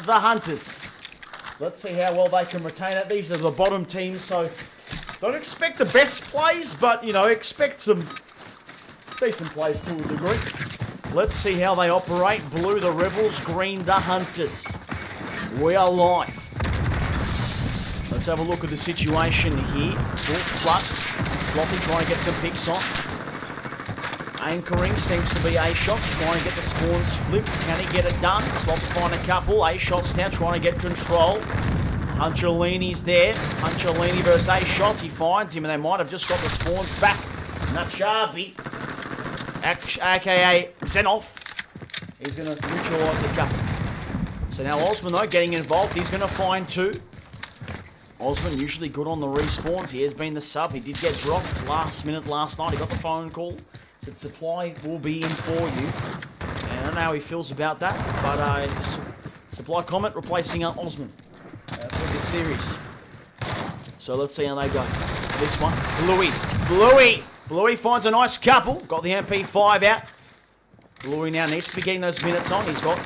the Hunters. Let's see how well they can retain it. These are the bottom teams, so don't expect the best plays, but, you know, expect some decent plays to a degree. Let's see how they operate. Blue, the Rebels. Green, the Hunters. We are live. Let's have a look at the situation here. Full flat. Sloppy trying to get some picks on. Anchoring seems to be A-shots, trying to get the spawns flipped. Can he get it done? Sloppy find a couple. A-shots now trying to get control. Hunchellini's there. Hunchellini versus A-shots. He finds him, and they might have just got the spawns back. Nachabi, aka Xenoff, he's going to neutralise a couple. So now Osman, though, getting involved. He's going to find two. Osman usually good on the respawns. He has been the sub. He did get dropped last minute last night. He got the phone call. Said supply will be in for you. And I don't know how he feels about that. But supply comment replacing Osman for this series. So let's see how they go. This one. Bluey finds a nice couple. Got the MP5 out. Bluey now needs to be getting those minutes on. He's got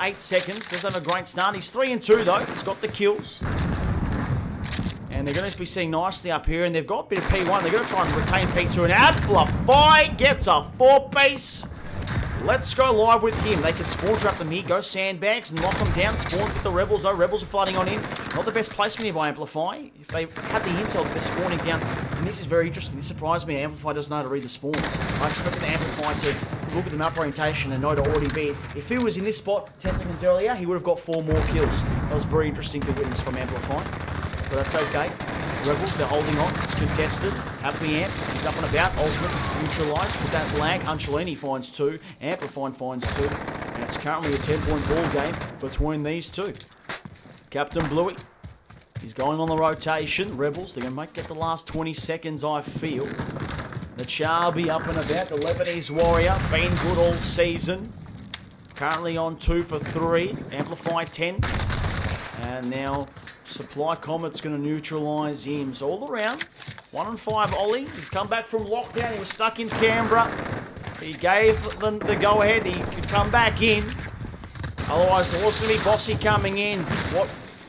8 seconds. Doesn't have a great start. He's 3-2 though. He's got the kills. And they're going to be sitting nicely up here. And they've got a bit of P1. They're going to try and retain P2. And Amplify gets a 4-piece. Let's go live with him. They can spawn trap them here. Go sandbags and lock them down. Spawns with the Rebels though. Rebels are flooding on in. Not the best placement here by Amplify. If they had the intel that they're spawning down. And this is very interesting. This surprised me. Amplify doesn't know how to read the spawns. I expected the Amplify to look at the map orientation and know to already be. If he was in this spot 10 seconds earlier, he would have got 4 more kills. That was very interesting to witness from Amplify. But that's okay. Rebels, they're holding on. It's contested. Happy Amp, he's up and about. Osman neutralised with that lag. Hunchellini finds 2. Amplify finds 2. And it's currently a 10-point ball game between these two. Captain Bluey, he's going on the rotation. Rebels, they're going to get the last 20 seconds, I feel. The Charby up and about. The Lebanese Warrior, been good all season. Currently on 2 for 3. Amplify 10. And now Supply Comet's going to neutralise him. So all around, 1-5 Ollie. He's come back from lockdown. He was stuck in Canberra. He gave them the go-ahead. He could come back in. Otherwise, it was going to be Bossy coming in.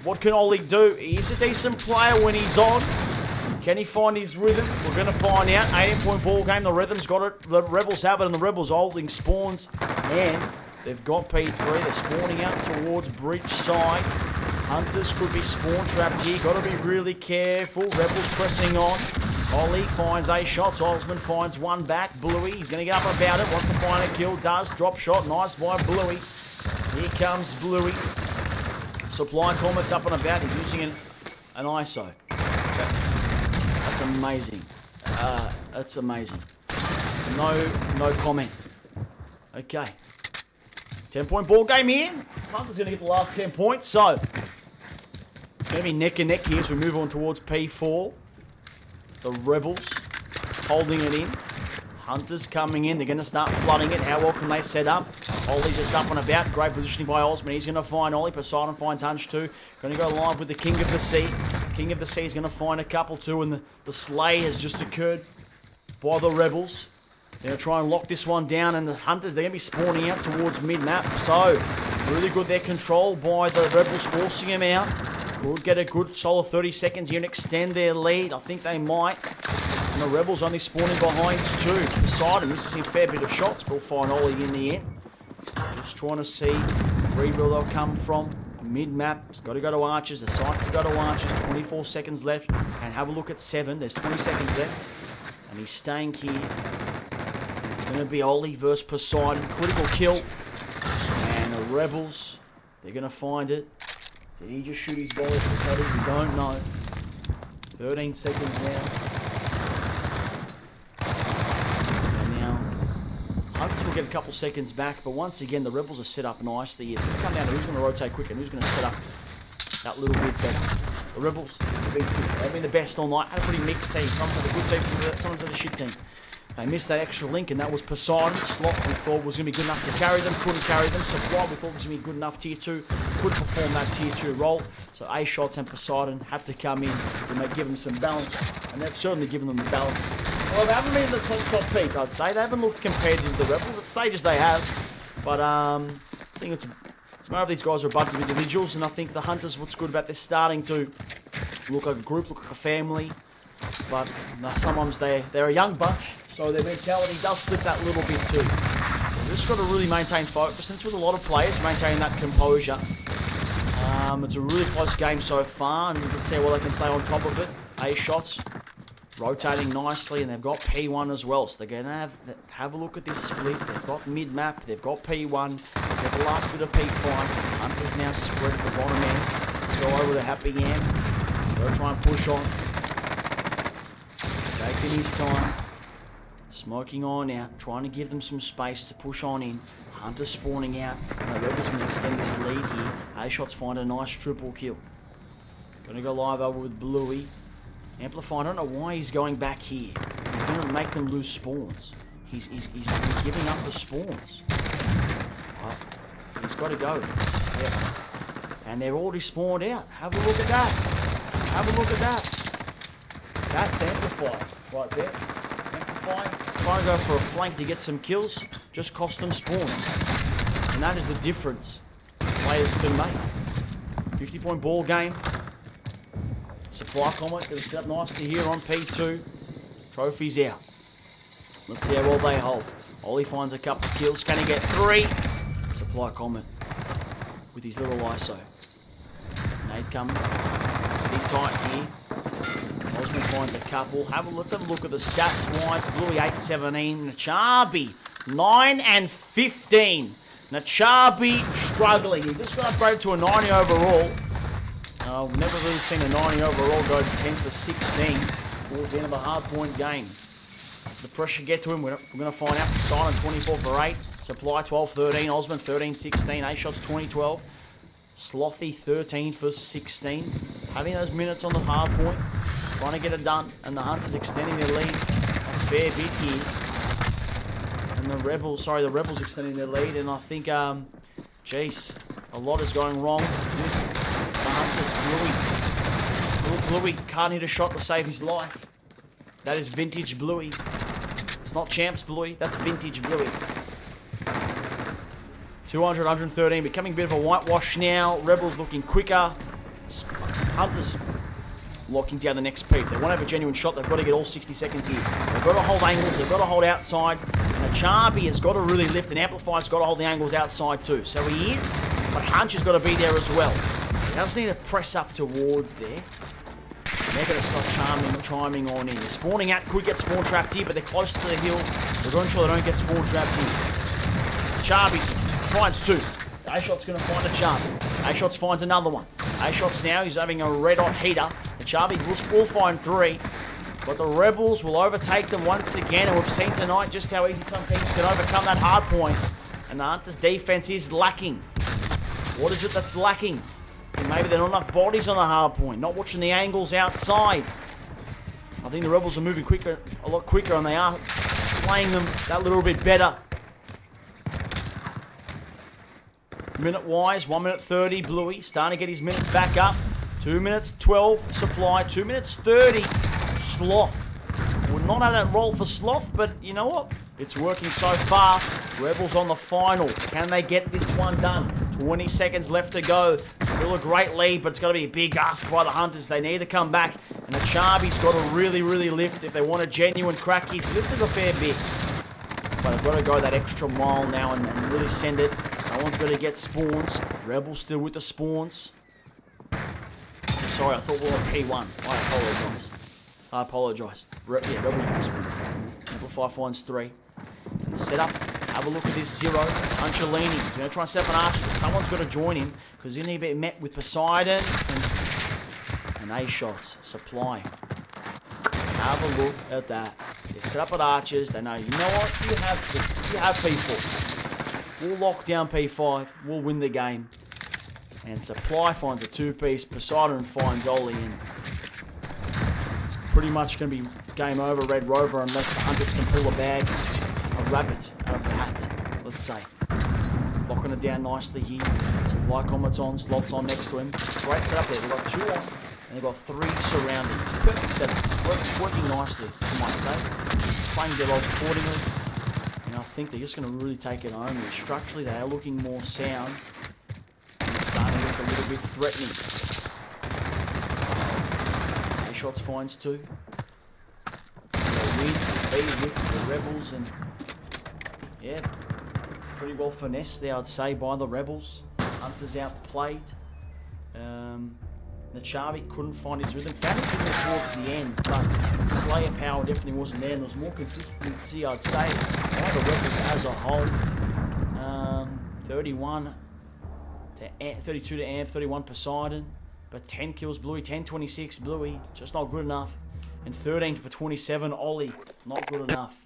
What can Ollie do? He's a decent player when he's on. Can he find his rhythm? We're going to find out. 18-point ball game. The rhythm's got it. The Rebels have it, and the Rebels holding spawns. And they've got P3. They're spawning out towards bridge side. Hunters could be spawn trapped here. Got to be really careful. Rebels pressing on. Ollie finds A-shots. Osman finds one back. Bluey, he's going to get up and about it. Wants to find a kill. Does. Drop shot. Nice by Bluey. Here comes Bluey. Supply Comet's up and about. He's using an ISO. That's amazing. That's amazing. No comment. Okay. 10-point ball game here. Hunter's going to get the last 10 points. So, it's going to be neck and neck here as we move on towards P4. The Rebels holding it in. Hunters coming in. They're going to start flooding it. How well can they set up? Ollie's just up and about. Great positioning by Osman. He's going to find Ollie. Poseidon finds Hunch too. Going to go live with the King of the Sea. King of the Sea is going to find a couple too. And the slay has just occurred by the Rebels. They're going to try and lock this one down. And the Hunters, they're going to be spawning out towards mid-map. So, really good their control by the Rebels, forcing them out. Could get a good solid 30 seconds here and extend their lead. I think they might. And the Rebels only spawning behind 2. Poseidon misses a fair bit of shots, but will find Ollie in the end. Just trying to see where they'll come from. Mid-map, got to go to Archers. The sights to go to Archers. 24 seconds left. And have a look at 7. There's 20 seconds left. And he's staying here. And it's going to be Ollie versus Poseidon. Critical kill. And the Rebels, they're going to find it. Did he just shoot his ball at the cutter? We don't know. 13 seconds now. And now, Hunters will get a couple seconds back, but once again, the Rebels are set up nicely. It's going to come down to who's going to rotate quick and who's going to set up that little bit better. The Rebels, they've been the best all night. Had a pretty mixed team. Some had a good team, some had a shit team. They missed that extra link, and that was Poseidon. Sloth, we thought was going to be good enough to carry them. Couldn't carry them. Supply, we thought was going to be good enough tier 2. Couldn't perform that tier 2 role. So A-shots and Poseidon had to come in to give them some balance. And they've certainly given them the balance. Well, they haven't been in the top peak, I'd say. They haven't looked competitive to the Rebels at stages they have. But I think it's It's more of these guys are a bunch of individuals, and I think the Hunters, what's good about this, starting to look like a group, look like a family. But sometimes they're a young bunch, so their mentality does slip that little bit too. So just got to really maintain focus. And it's with a lot of players maintaining that composure. It's a really close game so far, and let's see how well they can stay on top of it. A shots rotating nicely, and they've got P1 as well. So they're going to have a look at this split. They've got mid-map, they've got P1, they've got the last bit of P5. Hunters now spread at the bottom end. Let's go over to Happy Yam. Go try and push on. Taking his time. Smoking on out, trying to give them some space to push on in. Hunter spawning out. Rebels going to extend this lead here. A-Shots find a nice triple kill. Going to go live over with Bluey. Amplify, I don't know why he's going back here. He's going to make them lose spawns. He's giving up the spawns. Well, he's got to go. Yeah. And they're already spawned out. Have a look at that. Have a look at that. That's Amplify right there. Amplify, trying to go for a flank to get some kills, just cost them spawns. And that is the difference players can make. 50-point ball game. Supply comment, going to set up nicely here on P2. Trophies out. Let's see how well they hold. Ollie finds a couple of kills. Can he get 3? Supply comment with his little ISO. Nade coming. Sitting tight here. Osman finds a couple. Let's have a look at the stats wise. Bluey 8-17. Nachabi 9-15. Nachabi struggling. He just got upgraded to a 90 overall. I've never really seen a 90 overall go 10 for 16 towards the end of a hard point game. The pressure get to him. We're going to find out. Silent 24 for 8. Supply 12-13. Osman 13-16. A-Shots 20-12. Slothy 13 for 16. Having those minutes on the hard point. Trying to get it done. And the Hunters extending their lead a fair bit here. And the Rebels extending their lead. And I think, jeez, a lot is going wrong with the Hunters. Bluey can't hit a shot to save his life. That is vintage Bluey. It's not Champs Bluey, that's vintage Bluey. 200, 113, becoming a bit of a whitewash now. Rebels looking quicker. Hunters locking down the next peak. If they want to have a genuine shot, they've got to get all 60 seconds here. They've got to hold angles, they've got to hold outside. And Chabi has got to really lift, and Amplify's got to hold the angles outside too. So he is, but Hunch has got to be there as well. He does need to press up towards there. They're going to start chiming on in. They're spawning out, could get spawn trapped here, but they're close to the hill. They're going to ensure they don't get spawn trapped here. Charbies finds 2. A-Shot's going to find a Charby. A-Shots finds another one. A-Shots now, he's having a red-hot heater. The Charby will find 3. But the Rebels will overtake them once again, and we've seen tonight just how easy some teams can overcome that hard point. And the Hunters' defense is lacking. What is it that's lacking? And maybe there are not enough bodies on the hard point, not watching the angles outside. I think the Rebels are moving quicker, a lot quicker, and they are slaying them that little bit better. Minute-wise, 1 minute 30, Bluey starting to get his minutes back up. 2 minutes 12, Supply. 2 minutes 30, Sloth. Would not have that roll for Sloth, but you know what? It's working so far. Rebels on the final. Can they get this one done? 20 seconds left to go. Still a great lead, but it's got to be a big ask by the Hunters. They need to come back. And the Charby's got to really, really lift if they want a genuine crack. He's lifted a fair bit. But they've got to go that extra mile now and really send it. Someone's got to get spawns. Rebels still with the spawns. Sorry, I thought we were on P1. I apologise. Yeah, Rebels with the spawns. Amplify finds 3. And the setup, have a look at this 0. Unchalini. He's going to try and set up an archer, but someone's got to join him because he's going to be met with Poseidon and A-Shots. Supply. Have a look at that. They set up at archers. They know, you know what? You have P4. We'll lock down P5. We'll win the game. And Supply finds a 2-piece. Poseidon finds Ollie in. It's pretty much going to be game over, Red Rover, unless the Hunters can pull a rabbit out of the hat, let's say. Locking it down nicely here. Supply comments on, Sloth's on next to him. Great setup there. They've got 2 on, and they've got 3 surrounding. It's a perfect setup. It's working nicely, I might say. Playing their roles accordingly. And I think they're just going to really take it home. Structurally, they are looking more sound. bit threatening. A shots finds 2. Win B with the Rebels, and yeah, pretty well finessed there, I'd say, by the Rebels. Hunters outplayed. Nachavi couldn't find his rhythm. Found his rhythm towards the end, but Slayer power definitely wasn't there, and there was more consistency, I'd say, by the Rebels as a whole. 32 to Amp, 31 Poseidon, but 10 kills Bluey, 10-26 Bluey, just not good enough. And 13 for 27 Ollie, not good enough.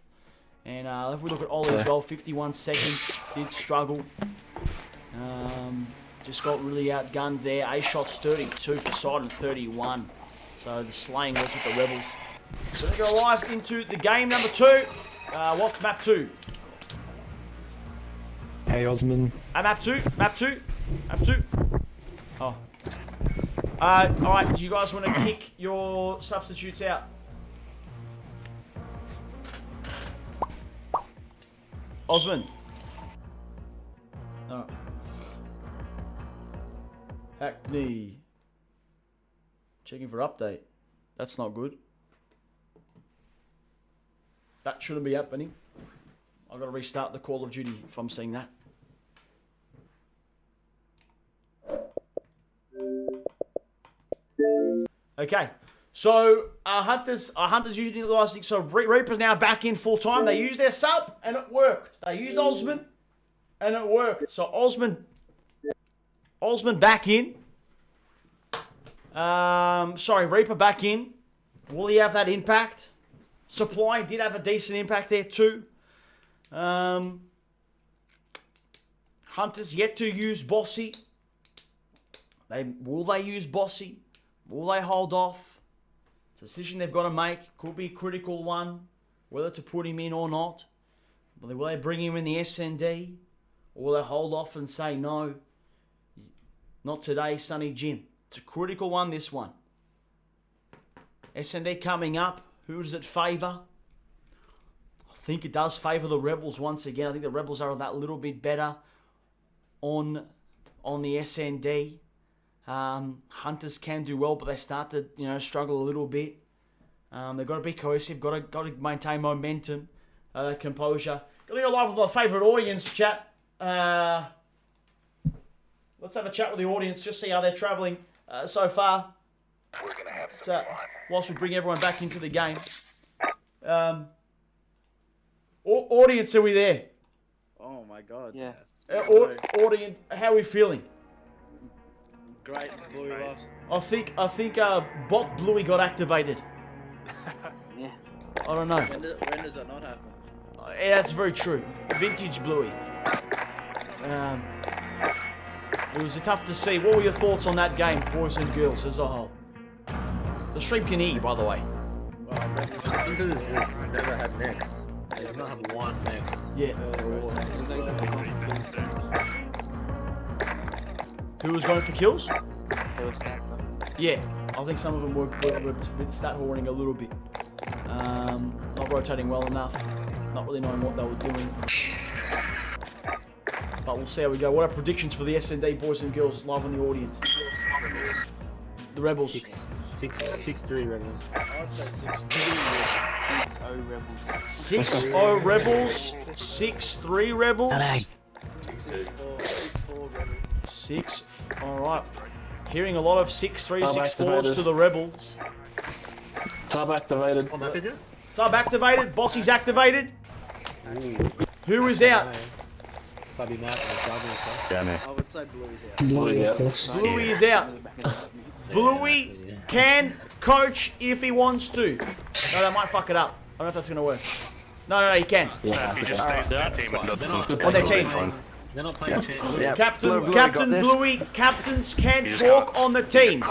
And if we look at Ollie as well, 51 seconds, did struggle. Just got really outgunned there. A shots 32, Poseidon 31. So the slaying was with the Rebels. So we're going to go live into the game number 2. What's map 2? Hey Osman. Map 2. Oh. Alright, do you guys want to kick your substitutes out? Osman. Alright. Hackney. Checking for update. That's not good. That shouldn't be happening. I've got to restart the Call of Duty if I'm seeing that. Okay, so Hunters using the last thing. So Reaper's now back in full time. They used their sub and it worked. They used Osman and it worked. So Osman back in. Reaper back in. Will he have that impact? Supply did have a decent impact there too. Hunters yet to use Bossy. Will they use Bossy? Will they hold off? It's a decision they've got to make. Could be a critical one, whether to put him in or not. Will they bring him in the SND? Or will they hold off and say, no, not today, Sonny Jim? It's a critical one, this one. SND coming up. Who does it favour? I think it does favour the Rebels once again. I think the Rebels are that little bit better on the SND. Hunters can do well, but they start to struggle a little bit. They've got to be cohesive, got to maintain momentum, composure. Got to go live with my favourite audience, chat. Let's have a chat with the audience, just see how they're travelling so far. We're gonna have whilst we bring everyone back into the game. Audience, are we there? Oh my god. Yeah. Audience, how are we feeling? Great, Bluey lost. I think bot Bluey got activated. Yeah. I don't know. When does that not happen? Yeah, that's very true. Vintage Bluey. It was tough to see. What were your thoughts on that game, boys and girls, as a whole? The stream can hear you, by the way. Hunters has never had next. They do not have one next. Yeah. Who was going for kills? Yeah, I think some of them were stat hoarding a little bit. Not rotating well enough. Not really knowing what they were doing. But we'll see how we go. What are predictions for the SND, boys and girls, live on the audience? The Rebels. 6-3 Rebels. I'd say 6-0 Rebels. 6-0 Rebels. 6-3 Rebels. 6-4 Rebels. 6. Alright. Hearing a lot of 6-3, Sub 6-4s activated. to the Rebels. Sub activated. Sub activated. Bossy's activated. Who is out? Subby Matt and double sub. Gonna. I would say Bluey's out. Bluey's out. Bluey is out. Bluey can coach if he wants to. No, that might fuck it up. I don't know if that's going to work. No, he can. Yeah. If he just stays their team and doesn't On their team. They're not playing champions. Yeah. Captain Bluey, captains can He's talk out. on the team.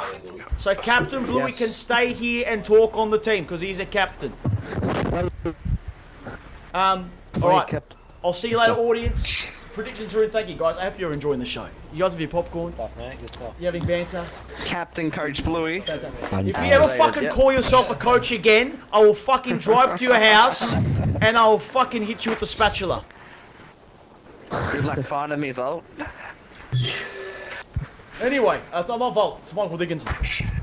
So Captain Bluey can stay here and talk on the team because he's a captain. Alright. I'll see you later, audience. Predictions are in. Thank you, guys. I hope you're enjoying the show. You guys have your popcorn. Good stuff, mate. Good stuff. You having banter? Captain Coach Bluey. If you ever fucking call yourself a coach again, I will fucking drive to your house and I will fucking hit you with the spatula. Good luck finding me, Volt. Anyway, it's not Volt. It's Michael Dickinson.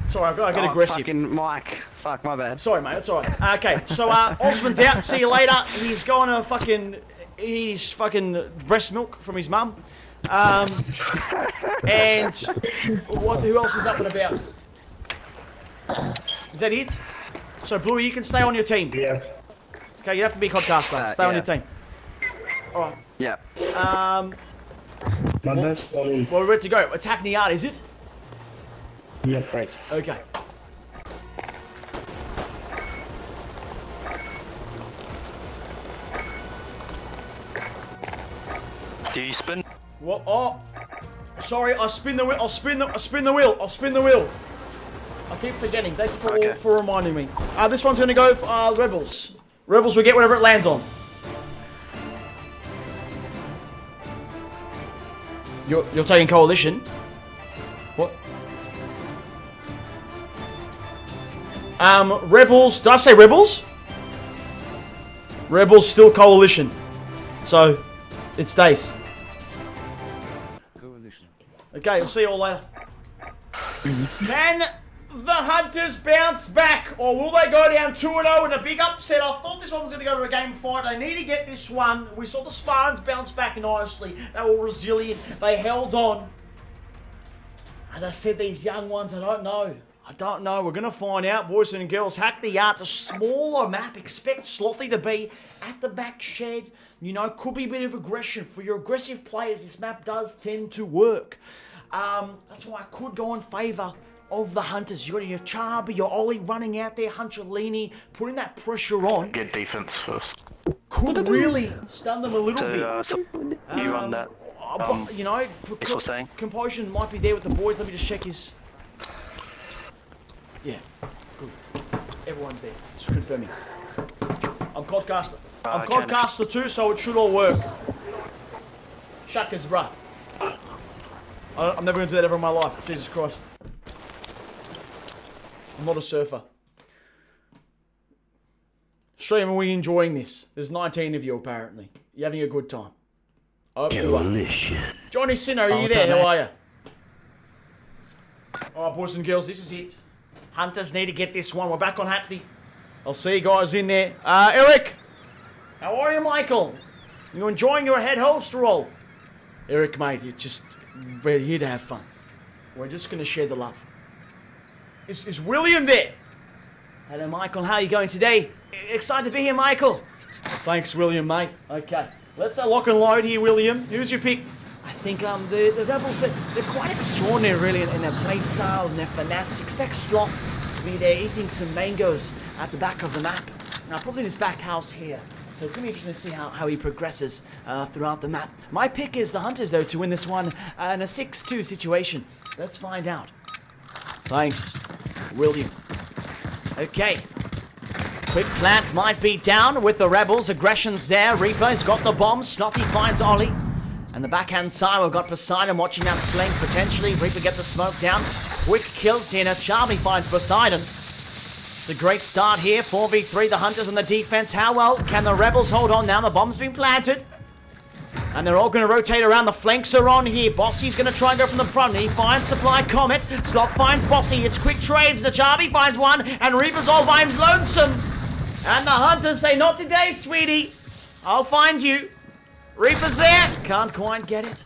Sorry, I get Oh, aggressive. Fucking Mike. Fuck, my bad. Sorry, mate. That's all right. Okay, so Osman's out. See you later. He's going to fucking eat fucking breast milk from his mum. And what? Who else is up and about? Is that it? So, Bluey, you can stay on your team. Yeah. Okay, you have to be a podcaster. Stay on yeah. your team. All right. Yeah. My best one. Well, we're ready to go. Attack the yard, is it? Yeah, right. Okay. Do you spin? What? Oh, sorry. I'll spin the wheel. I'll spin the wheel. I'll spin the wheel. I keep forgetting. Thank you for reminding me. This one's gonna go for Rebels. Rebels will get whatever it lands on. You're taking Coalition. What? Rebels. Did I say Rebels? Rebels still Coalition. So, it stays. Coalition. Okay, we'll see you all later. Can the Hunters bounce back, or will they go down 2-0 in a big upset? I thought this one was going to go to a game 5. They need to get this one. We saw the Spartans bounce back nicely. They were resilient. They held on. And I said, these young ones, I don't know. I don't know. We're going to find out, boys and girls. Hack the Yard. It's a smaller map. Expect Slothy to be at the back shed. You know, could be a bit of aggression. For your aggressive players, this map does tend to work. That's why I could go in favour of the Hunters. You got your Charby, your Ollie running out there, Hunchalini, putting that pressure on. Get defense first. Could really stun them a little bit. So, you run that. But, you know, VESL saying. Composure might be there with the boys. Let me just check his... Yeah, good. Everyone's there. Just confirming. I'm Codcaster. I'm Codcaster too, so it should all work. Shuckers, bruh. I'm never going to do that ever in my life. Jesus Christ. I'm not a surfer. Stream, are we enjoying this? There's 19 of you, apparently. You're having a good time. I hope you are. Johnny Sinner, are you there? How are you? Alright, boys and girls, this is it. Hunters need to get this one. We're back on Hackney. I'll see you guys in there. Eric! How are you, Michael? You enjoying your head host roll? Eric, mate, we're here to have fun. We're just going to share the love. Is William there? Hello, Michael. How are you going today? Excited to be here, Michael. Thanks, William, mate. Okay. Let's lock and load here, William. Who's your pick? I think the Rebels, they're quite extraordinary, really, in their play style and their finesse. Expect Sloth to be there eating some mangoes at the back of the map. Now, probably this back house here. So it's going to be interesting to see how he progresses throughout the map. My pick is the Hunters, though, to win this one in a 6-2 situation. Let's find out. Thanks, William. Okay. Quick plant might be down with the Rebels. Aggression's there. Reaper's got the bomb. Slothy finds Ollie. And the backhand side, we've got Poseidon watching that flank potentially. Reaper get the smoke down. Quick kills here. Now Charlie finds Poseidon. It's a great start here. 4v3, the Hunters on the defense. How well can the Rebels hold on now? The bomb's been planted. And they're all going to rotate around. The flanks are on here. Bossy's going to try and go from the front. He finds Supply Comet. Sloth finds Bossy. It's quick trades. Nachabi finds one. And Reaper's all by him's lonesome. And the Hunters say, not today, sweetie. I'll find you. Reaper's there. Can't quite get it.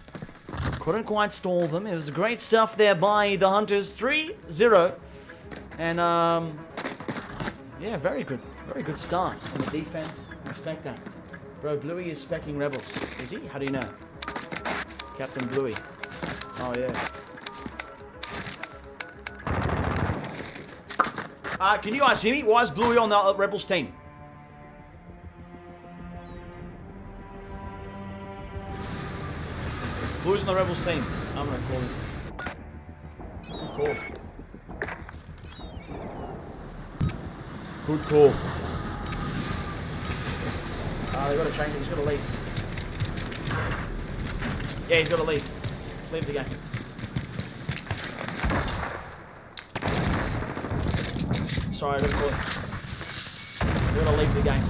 Couldn't quite stall them. It was great stuff there by the Hunters. 3-0. And, yeah, very good. Very good start on the defense. Expect that. Bro, Bluey is specking Rebels. Is he? How do you know? Captain Bluey. Oh, yeah. Can you guys hear me? Why is Bluey on the Rebels team? Bluey's on the Rebels team. I'm gonna call him. Good call. Good call. They gotta change it. He's gotta leave. Yeah, he's gotta leave. Leave the game. Sorry, I gotta call him. You gotta leave the game.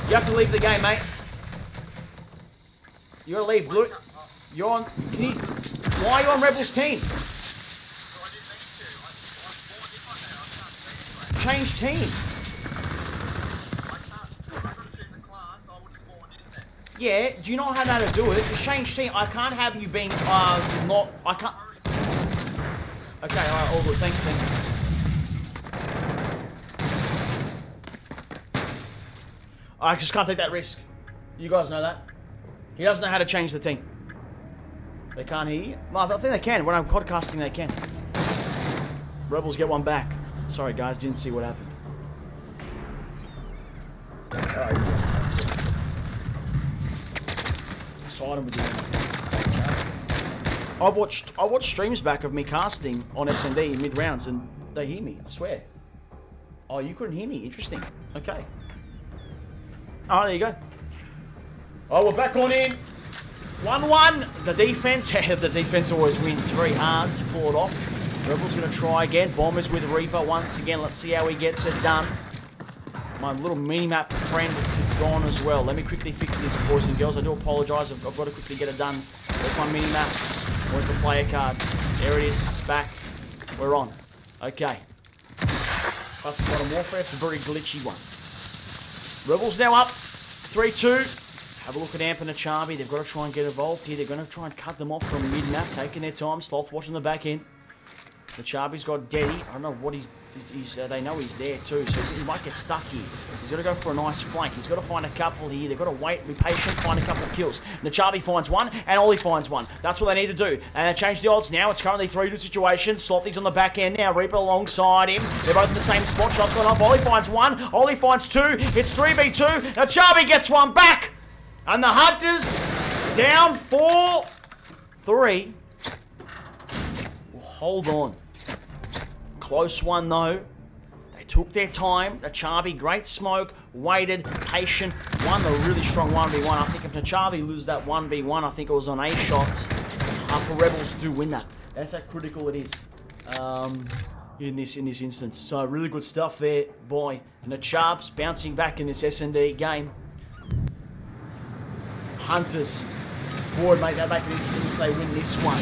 You have to leave the game, mate. You gotta leave, Blue. You're on... Can you... Why are you on Rebels team? Change team. Yeah, do you not have how to do it? Just change team. I can't have you being, not... I can't... Okay, alright, all good. Thank you. I just can't take that risk. You guys know that. He doesn't know how to change the team. They can't hear you? No, I think they can. When I'm podcasting, they can. Rebels get one back. Sorry, guys. Didn't see what happened. I've watched streams back of me casting on SND mid rounds, and they hear me. I swear. Oh, you couldn't hear me. Interesting. Okay. Oh, there you go. Oh, we're back on in. 1-1. The defense always wins. It's very hard to pull it off. Rebels going to try again. Bombers with Reaper once again. Let's see how he gets it done. My little mini-map friend, it's gone as well. Let me quickly fix this, boys and girls. I do apologise. I've got to quickly get it done. Where's my mini-map? Where's the player card? There it is. It's back. We're on. Okay. Classic Modern Warfare. It's a very glitchy one. Rebels now up. 3-2. Have a look at Amp and Achabi. They've got to try and get involved here. They're going to try and cut them off from mid-map, taking their time. Sloth watching the back end. Achabi's got Deddy. I don't know what they know he's there too, so he might get stuck here. He's got to go for a nice flank. He's got to find a couple here. They've got to wait, be patient, find a couple of kills. Nachabi finds one, and Ollie finds one. That's what they need to do. And they change the odds now. It's currently 3-2 situation. Slothy's on the back end now. Reaper alongside him. They're both in the same spot. Shots gone off. Ollie finds one. Ollie finds two. It's 3v2. Nachabi gets one back. And the Hunters down 4-3. Hold on. Close one though. They took their time. Nachabi, great smoke, waited, patient, won the really strong 1v1. I think if Nachabi loses that 1v1, I think it was on 8 shots. The Rebels do win that. That's how critical it is in this instance. So really good stuff there by Nachabs, bouncing back in this S&D game. Hunters, boy, mate, they'll make it interesting if they win this one.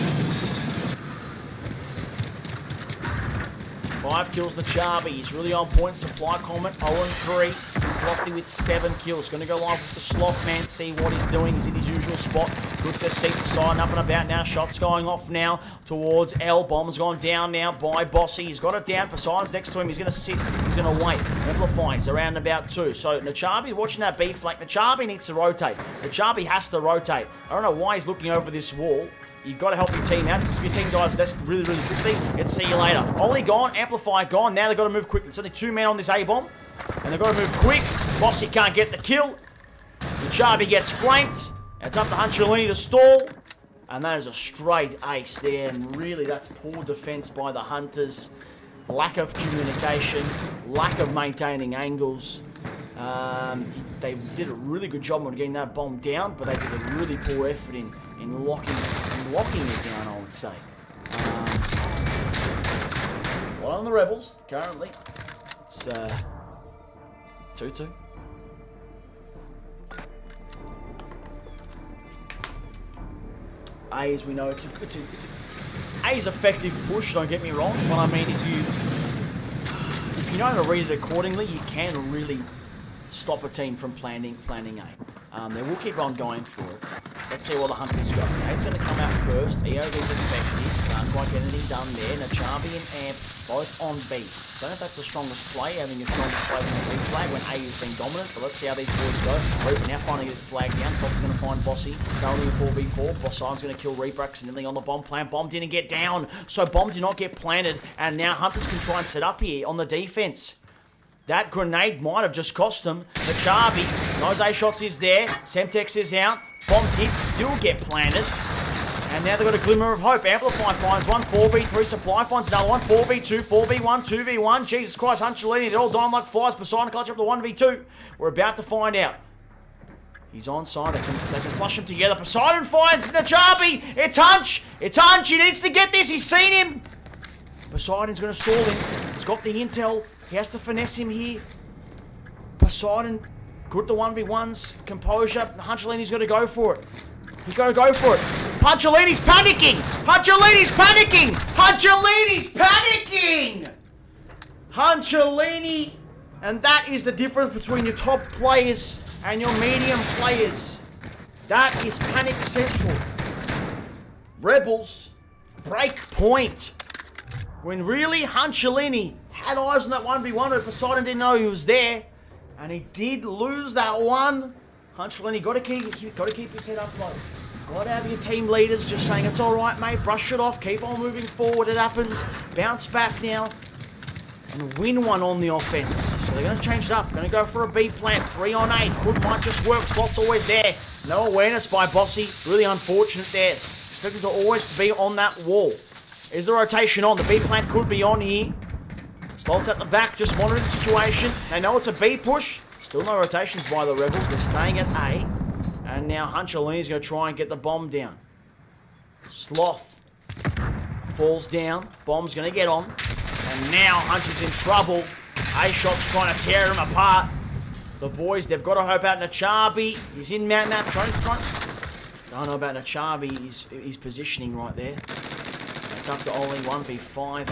5 kills Nachabi. He's really on point. Supply comment 0-3. Slothy with 7 kills. Going to go live with the Sloth man, see what he's doing. He's in his usual spot. Good to see Poseidon up and about now. Shots going off now towards L. Bomb's gone down now by Bossy. He's got it down. Poseidon's next to him. He's going to sit. He's going to wait. Amplifying. He's around about 2. So Nachabi watching that B flank. Nachabi needs to rotate. Nachabi has to rotate. I don't know why he's looking over this wall. You've got to help your team out, because if your team dives that's really, really quickly, it's see you later. Ollie gone, Amplify gone. Now they've got to move quick. There's only 2 men on this A-bomb, and they've got to move quick. Bossy can't get the kill. Nachabi gets flanked. It's up to Hunchalini to stall. And that is a straight ace there, and really that's poor defense by the Hunters. Lack of communication, lack of maintaining angles. They did a really good job on getting that bomb down, but they did a really poor effort in locking it down, I would say. Well, on the Rebels, currently, it's 2-2. A, as we know, it's A's effective push, don't get me wrong, but I mean, if you know how to read it accordingly, you can really stop a team from planning A. They will keep on going for it. Let's see what the Hunters go. A's going to come out first. EOV's effective. Can't quite get anything done there. Nachabi and Amp both on B. Don't know if that's the strongest play, having the strongest play from the big flag when A has been dominant, but let's see how these boys go. Reaper now finally gets the flag down. Slot's going to find Bossy. Currently in 4v4. Poseidon's going to kill Reaper accidentally on the bomb plant. Bomb didn't get down, so bomb did not get planted, and now Hunters can try and set up here on the defense. That grenade might have just cost them. Nachabi, those A shots is there. Semtex is out. Bomb did still get planted. And now they've got a glimmer of hope. Amplify finds one. 4v3. Supply finds another one. 4v2. 4v1. 2v1. Jesus Christ. Hunchalini. They're all dying like flies. Poseidon clutch up the 1v2. We're about to find out. He's onside. They can flush them together. Poseidon finds Nachabi. It's Hunch. It's Hunch. He needs to get this. He's seen him. Poseidon's going to stall him. He's got the intel. He has to finesse him here. Poseidon, good at the 1v1s. Composure. Hunchalini's got to go for it. He's got to go for it. Puncholini's panicking! Puncholini's panicking! Puncholini's panicking! Puncholini, and that is the difference between your top players and your medium players. That is panic central. Rebels, break point. When really Puncholini had eyes on that 1v1, but Poseidon didn't know he was there, and he did lose that one. Puncholini, got to keep his head up low. Got to have your team leaders just saying, it's all right, mate, brush it off, keep on moving forward, it happens, bounce back now, and win one on the offense. So they're going to change it up, going to go for a B plant, 3 on 8, might just work, Slot's always there. No awareness by Bossy, really unfortunate there. Expected to always be on that wall. Is the rotation on? The B plant could be on here. Slot's at the back, just monitoring the situation. They know it's a B push. Still no rotations by the Rebels. They're staying at A. And now Puncholini's going to try and get the bomb down. Sloth falls down. Bomb's going to get on. And now Hunch is in trouble. A-Shot's trying to tear him apart. The boys, they've got to hope out Nachabi. He's in map. Don't know about Nachabi. He's positioning right there. It's up to only 1v5.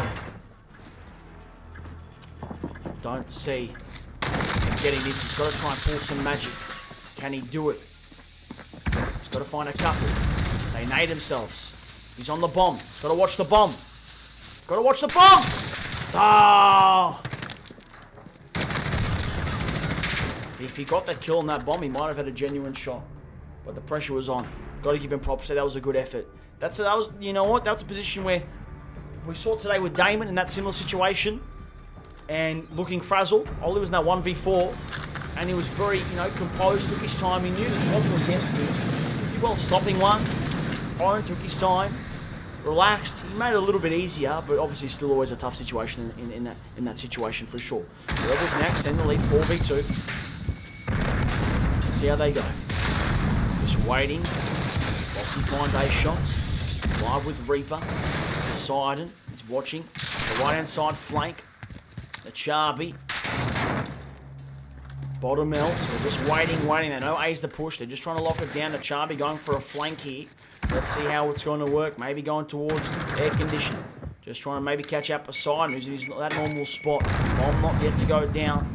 Don't see him getting this. He's got to try and pull some magic. Can he do it? He's got to find a couple. They nade themselves. He's on the bomb. He's got to watch the bomb. Got to watch the bomb! Oh! If he got that kill on that bomb, he might have had a genuine shot. But the pressure was on. Got to give him props. That was a good effort. That was, you know what? That's a position where we saw today with Damon in that similar situation. And looking frazzled. Ollie was in that 1v4. And he was very, composed. Took his time. He knew that he wasn't against him. He did well stopping one. Oren took his time. Relaxed. He made it a little bit easier. But obviously still always a tough situation in that situation for sure. The Rebels next. In the lead 4v2. Let's see how they go. Just waiting. Bossy finds A-Shots. Live with Reaper. Poseidon. He's watching. The right-hand side flank. The Chabi. Bottom L. So they're just waiting. They know A's the push. They're just trying to lock it down. The Chabi going for a flank here. Let's see how it's going to work. Maybe going towards air condition. Just trying to maybe catch out Poseidon, who's in that normal spot. Bomb not yet to go down.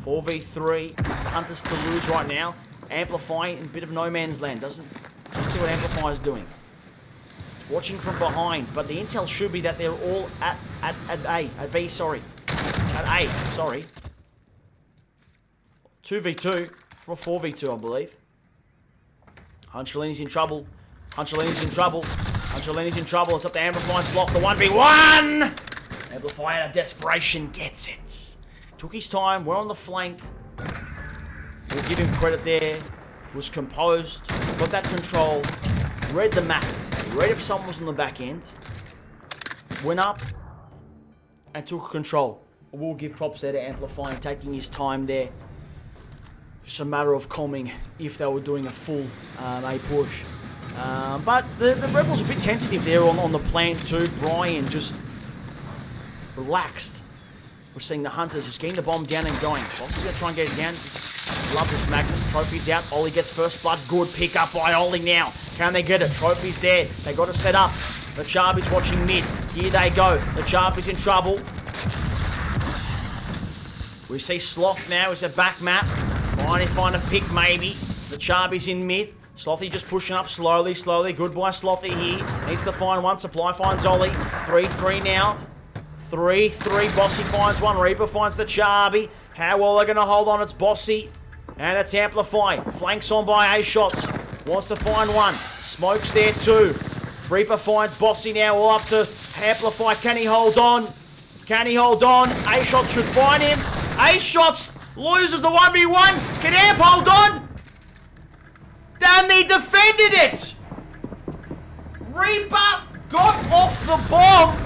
4v3. This Hunter's to lose right now. Amplifying in a bit of no man's land. Let's see what Amplify's doing. It's watching from behind, but the intel should be that they're all at B, sorry. At A, sorry. 2v2. Or 4v2, I believe. Puncholini's in trouble. It's up to Amplify and Sloth. The 1v1! Amplify out of desperation gets it. Took his time. We're on the flank. We'll give him credit there. Was composed. Got that control. Read the map. Read if someone was on the back end. Went up. And took control. We'll give props there to Amplify and taking his time there. Just a matter of calming if they were doing a full A push. But the Rebels are a bit tentative there on the plan too. Brian just relaxed. We're seeing the Hunters just getting the bomb down and going. Fox is going to try and get it down. Love this Magnum. Trophy's out. Ollie gets first blood. Good pick up by Ollie now. Can they get it? Trophy's there. They got to set up. The Chabi's watching mid. Here they go. The Chabi's in trouble. We see Sloth now. It's a back map. Trying to find a pick maybe. The Chabi's in mid. Slothy just pushing up slowly. Good by Slothy here. Needs to find one. Supply finds Ollie. 3-3 now. 3-3. Bossy finds one. Reaper finds the Chabi. How well they're going to hold on? It's Bossy. And it's Amplify. Flanks on by A-Shots. Wants to find one. Smoke's there too. Reaper finds Bossy now. All up to Amplify. Can he hold on? A-Shots should find him. A-Shots loses the 1v1. Can Amp hold on? Damn, they defended it! Reaper got off the bomb.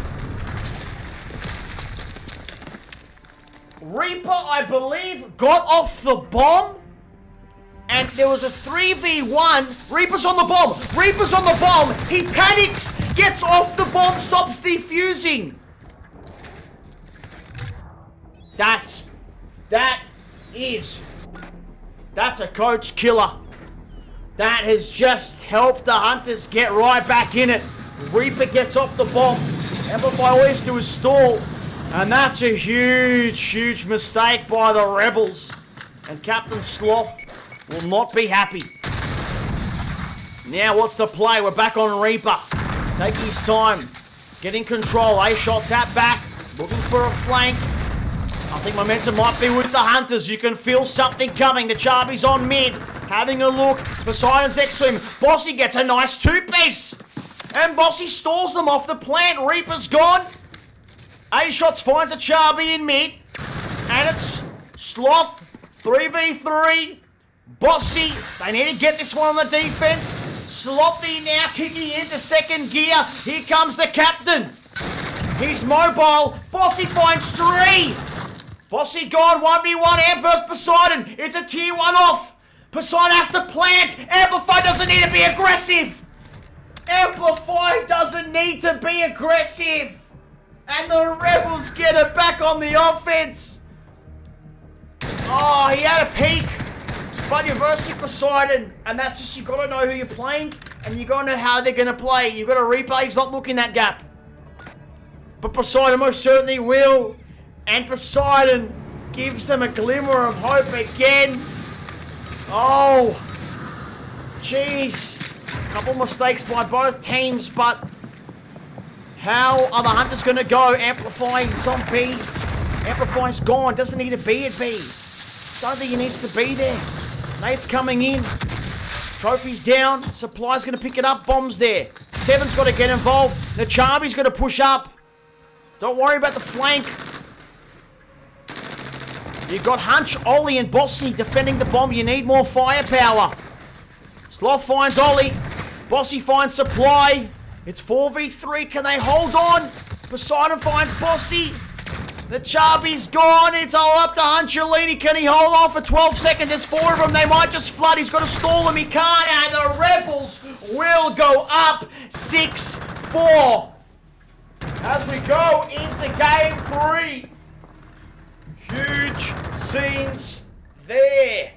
Reaper, I believe, got off the bomb. And there was a 3v1. Reaper's on the bomb. He panics, gets off the bomb, stops defusing. That's a coach killer. That has just helped the Hunters get right back in it. Reaper gets off the bomb. Amplify all he has to do is stall. And that's a huge, huge mistake by the Rebels. And Captain Sloth will not be happy. Now what's the play? We're back on Reaper. Taking his time. Getting control. A-shots at back. Looking for a flank. I think momentum might be with the Hunters. You can feel something coming. The Charby's on mid. Having a look. Poseidon's next to him. Bossy gets a nice two-piece. And Bossy stalls them off the plant. Reaper's gone. A-shots finds a Charby in mid. And it's Sloth 3v3. Bossy. They need to get this one on the defense. Slothy now kicking into second gear. Here comes the captain. He's mobile. Bossy finds 3. Bossy gone 1v1. Amp versus Poseidon. It's a tier 1 off. Poseidon has to plant. Amplify doesn't need to be aggressive. Amplify doesn't need to be aggressive. And the Rebels get it back on the offense. Oh, he had a peek. But you're versing Poseidon. And that's just, you got to know who you're playing. And you got to know how they're going to play. You got to replay. He's not looking that gap. But Poseidon most certainly will. And Poseidon gives them a glimmer of hope again. Oh. Jeez. A couple mistakes by both teams, but how are the Hunters going to go? Amplify's on B. Amplify's gone. Doesn't need to be at B. Don't think he needs to be there. Nate's coming in. Trophy's down. Supply's going to pick it up. Bomb's there. Seven's got to get involved. Nachabi's going to push up. Don't worry about the flank. You got Hunch, Ollie, and Bossy defending the bomb. You need more firepower. Sloth finds Ollie. Bossy finds Supply. It's 4v3. Can they hold on? Poseidon finds Bossy. The Charby's gone. It's all up to Hunchalini. Can he hold on for 12 seconds? There's 4 of them. They might just flood. He's got to stall him. He can't. And the Rebels will go up 6-4. As we go into game 3. Huge scenes there.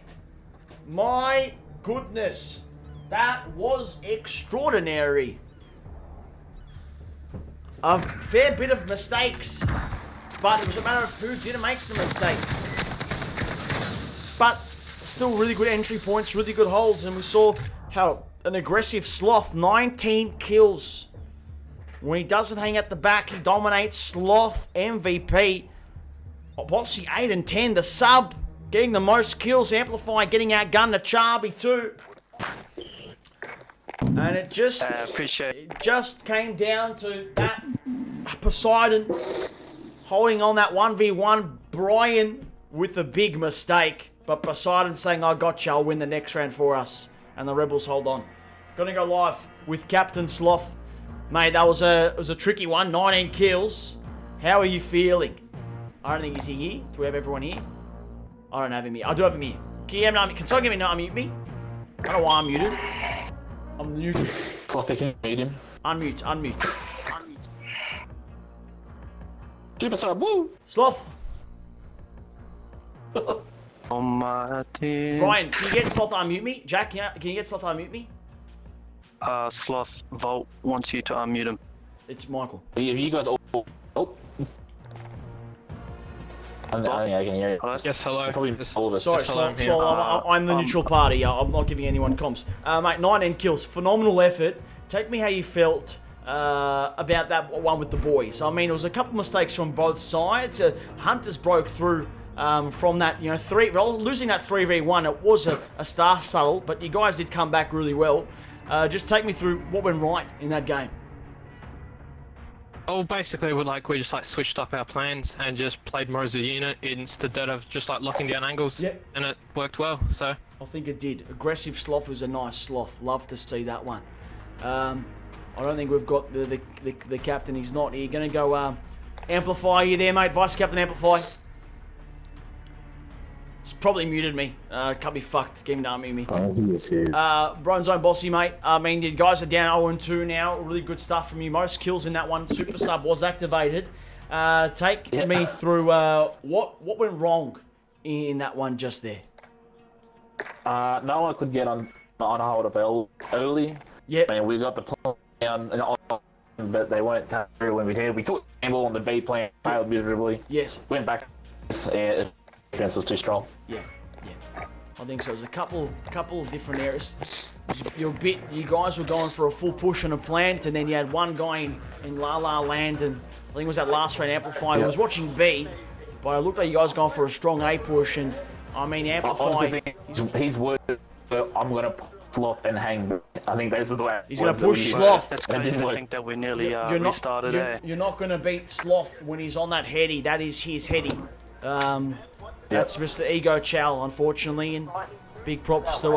My goodness. That was extraordinary. A fair bit of mistakes. But it was a matter of who didn't make the mistakes. But still really good entry points, really good holds. And we saw how an aggressive Sloth, 19 kills. When he doesn't hang at the back, he dominates. Sloth, MVP. Bossy 8 and 10. The sub getting the most kills. Amplify getting outgunned. The Charby too. And it just came down to that Poseidon holding on that 1v1. Brian with a big mistake. But Poseidon saying, I gotcha, I'll win the next round for us. And the Rebels hold on. Gonna go live with Captain Sloth. Mate, that was a tricky one. 19 kills. How are you feeling? I don't think he's here. Do we have everyone here? I don't have him here. I do have him here. Can someone get me not unmute me? I don't know why I'm muted. I'm neutral. Sloth, can you mute him? Unmute. Super sub, woo! Sloth. On my team. Brian, can you get Sloth to unmute me? Jack, can you get Sloth to unmute me? Sloth, Volt wants you to unmute him. It's Michael. Have you guys all... Oh. I think I can hear you. Hello? Yes, hello. Probably all of us. Sorry, Sloth, I'm the neutral party. I'm not giving anyone comms. Mate, 19 kills. Phenomenal effort. Take me how you felt about that one with the boys. I mean, it was a couple mistakes from both sides. Hunters broke through from that, losing that 3v1. It was a star settle, but you guys did come back really well. Just take me through what went right in that game. Oh, basically, we just switched up our plans and just played more as a unit instead of just locking down angles. Yep. And it worked well. So I think it did. Aggressive Sloth was a nice Sloth. Love to see that one. I don't think we've got the captain. He's not here. Gonna go Amplify you there, mate. Vice Captain Amplify. It's probably muted me. Can't be fucked. Getting to unmute me. Bronze Zone Bossy, mate. I mean, you guys are down 0-2 now. Really good stuff from you. Most kills in that one. Super Sub was activated. Take me through what went wrong in that one just there. No one could get on on hold of early. Yep. And we got the plan down, but they weren't coming through when we did. We took the gamble on the B plan, failed miserably. Yes. Went back. Defense was too strong. Yeah. I think so. There's a couple of different areas. You guys were going for a full push on a plant, and then you had one guy in La La Land, and I think it was that last round Amplify. I was watching B, but it looked like you guys going for a strong A push, and I mean Amplify. His word, I'm gonna sloth and hang. I think those were the way. He's gonna push sloth. That's crazy to think that we nearly restarted there. You're not gonna beat sloth when he's on that heady. That is his heady. That's Mr. Ego Chow, unfortunately, and big props to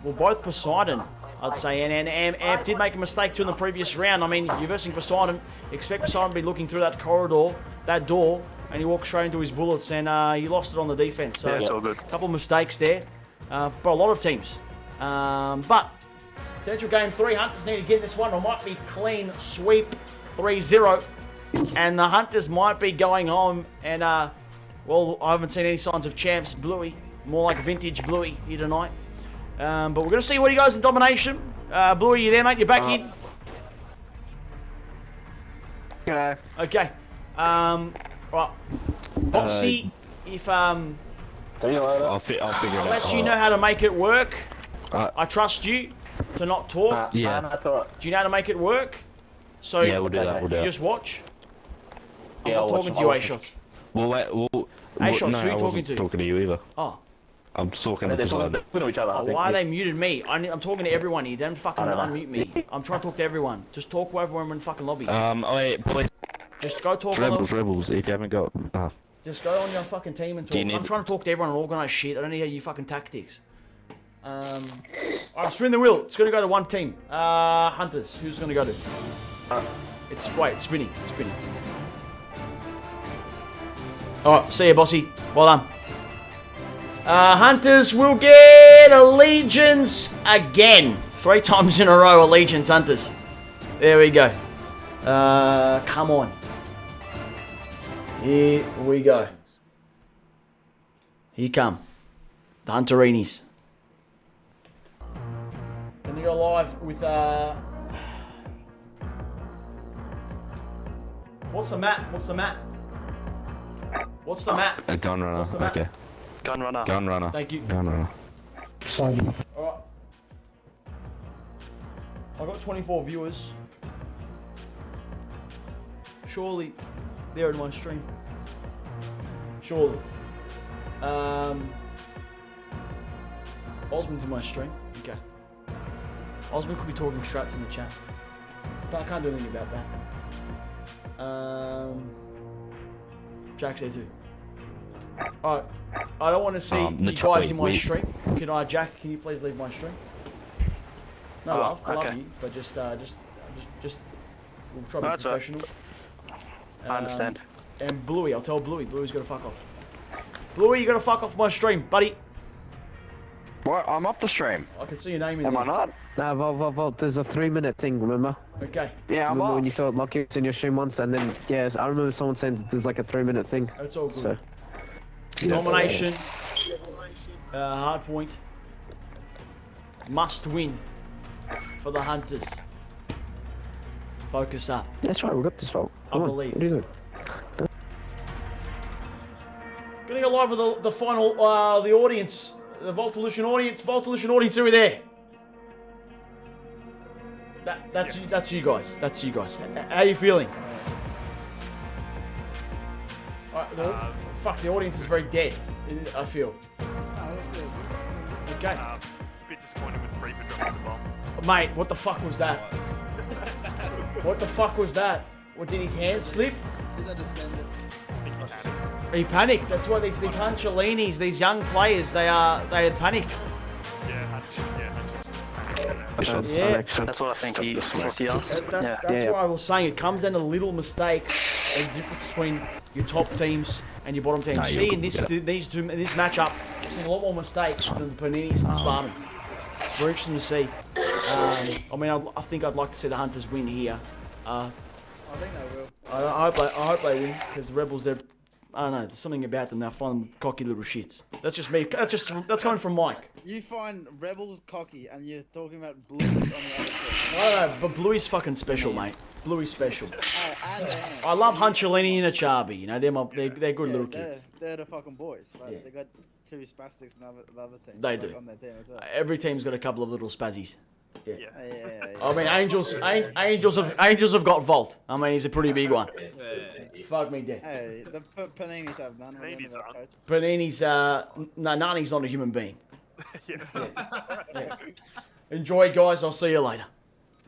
both Poseidon, I'd say, and Amp did make a mistake too in the previous round. I mean, you're versing Poseidon, expect Poseidon to be looking through that corridor, that door, and he walked straight into his bullets, and he lost it on the defense. So, it's all good. A couple of mistakes there for a lot of teams. But potential game 3, Hunters need to get this one. It might be clean sweep 3-0, and the Hunters might be going home and. Well, I haven't seen any signs of champs Bluey. More like vintage Bluey here tonight. But we're going to see what he goes in domination. Bluey, you there, mate? You're back in? G'day. Okay. Right. Boxy, if... See you later. I'll figure it out. unless you know how to make it work, I trust you to not talk. Yeah. That's alright. Do you know how to make it work? So Yeah, we'll do that. We'll do you that. just watch? Yeah, I'm I'll not talking watch to you, him. A-Shots. Well, wait. Shots, No, who you I talking wasn't to? talking to you either. Oh. I'm talking They're to talking Poseidon. to each other. I Oh, think. why they muted me? I'm talking to everyone here. Don't fucking I don't know. unmute me. I'm trying to talk to everyone. Just talk to everyone in the fucking lobby. Oh, wait, please. Just go talk on Rebels, if you haven't got... Just go on your fucking team and Do you talk. need- I'm trying to talk to everyone and organise shit. I don't need your fucking tactics. Alright, spin the wheel. It's going to go to one team. Hunters. Who's going to go to? It's spinning. It's spinning. Alright, see ya, bossy. Well done. Hunters will get Allegiance again. 3 times in a row, Allegiance Hunters. There we go. Come on. Here we go. Here come. The Hunterinis. Gonna go live with, What's the map? What's the map? What's the map? A gun runner. What's the map? Okay. Gun runner. Gun runner. Thank you. Gun runner. Poseidon. Alright. I got 24 viewers. Surely they're in my stream. Surely. Osmond's in my stream. Okay. Osmond could be talking strats in the chat. But I can't do anything about that. Jack's there too. Alright. I don't want to see you guys in my stream. Jack, can you please leave my stream? No, love. I love okay. you, but just we'll try to be That's right. professional. I understand. And Bluey, I'll tell Bluey. Bluey's got to fuck off. Bluey, you got to fuck off my stream, buddy. What? I'm up the stream. I can see your name in Am there. I not? No, Vault, there's a 3-minute thing, remember? Okay, Yeah, I'm Remember when up. you thought Lucky was in your stream once, and then, yeah, I remember someone saying that there's like a 3-minute thing. that's all good. So, Domination. Hard point. Must win for the Hunters. Focus up. that's right, we got this, Vault. Come on, believe. What are you doing? Gonna go live with the final, the audience. The Voltolution audience. Voltolution audience, who are we there? That's you guys. That's you guys. How are you feeling? Alright, fuck, the audience is very dead, I feel. Okay. A bit disappointed with Reaper dropping the bomb. Mate, what the fuck was that? What the fuck was that? What, did his hand slip? I think he panicked. He panicked. That's why these Hunchalinis, these young players, they had panic. Yeah, Yeah. That's what I think he asked. Yeah. That's why I was saying it comes down to little mistakes. There's a difference between your top teams and your bottom teams. No, See, you're in this good. this matchup, we're seeing a lot more mistakes than the Paninis and Spartans. It's very interesting to see. I mean, I think I'd like to see the Hunters win here. I think they will. I hope they win because the Rebels, they're I don't know. There's something about them. I find them cocky little shits. That's just me. That's coming from Mike. You find Rebels cocky and you're talking about Blues on the other team. I don't know, but Bluey's fucking special, mate. Bluey's special. And I love Hunchalini and Achabi. You know, they're good little they're, kids. they're the fucking boys. Right? Yeah. They got 2 spastics in the other team. They like, do. On their team as well. Every team's got a couple of little spazzies. Yeah. Yeah. I mean, Angels have got Volt. I mean, he's a pretty big one. Fuck me dead. Hey, the Paninis have none. Paninis aren't. Coach. Panini's no, Nani's not a human being. Yeah. Enjoy, guys. I'll see you later.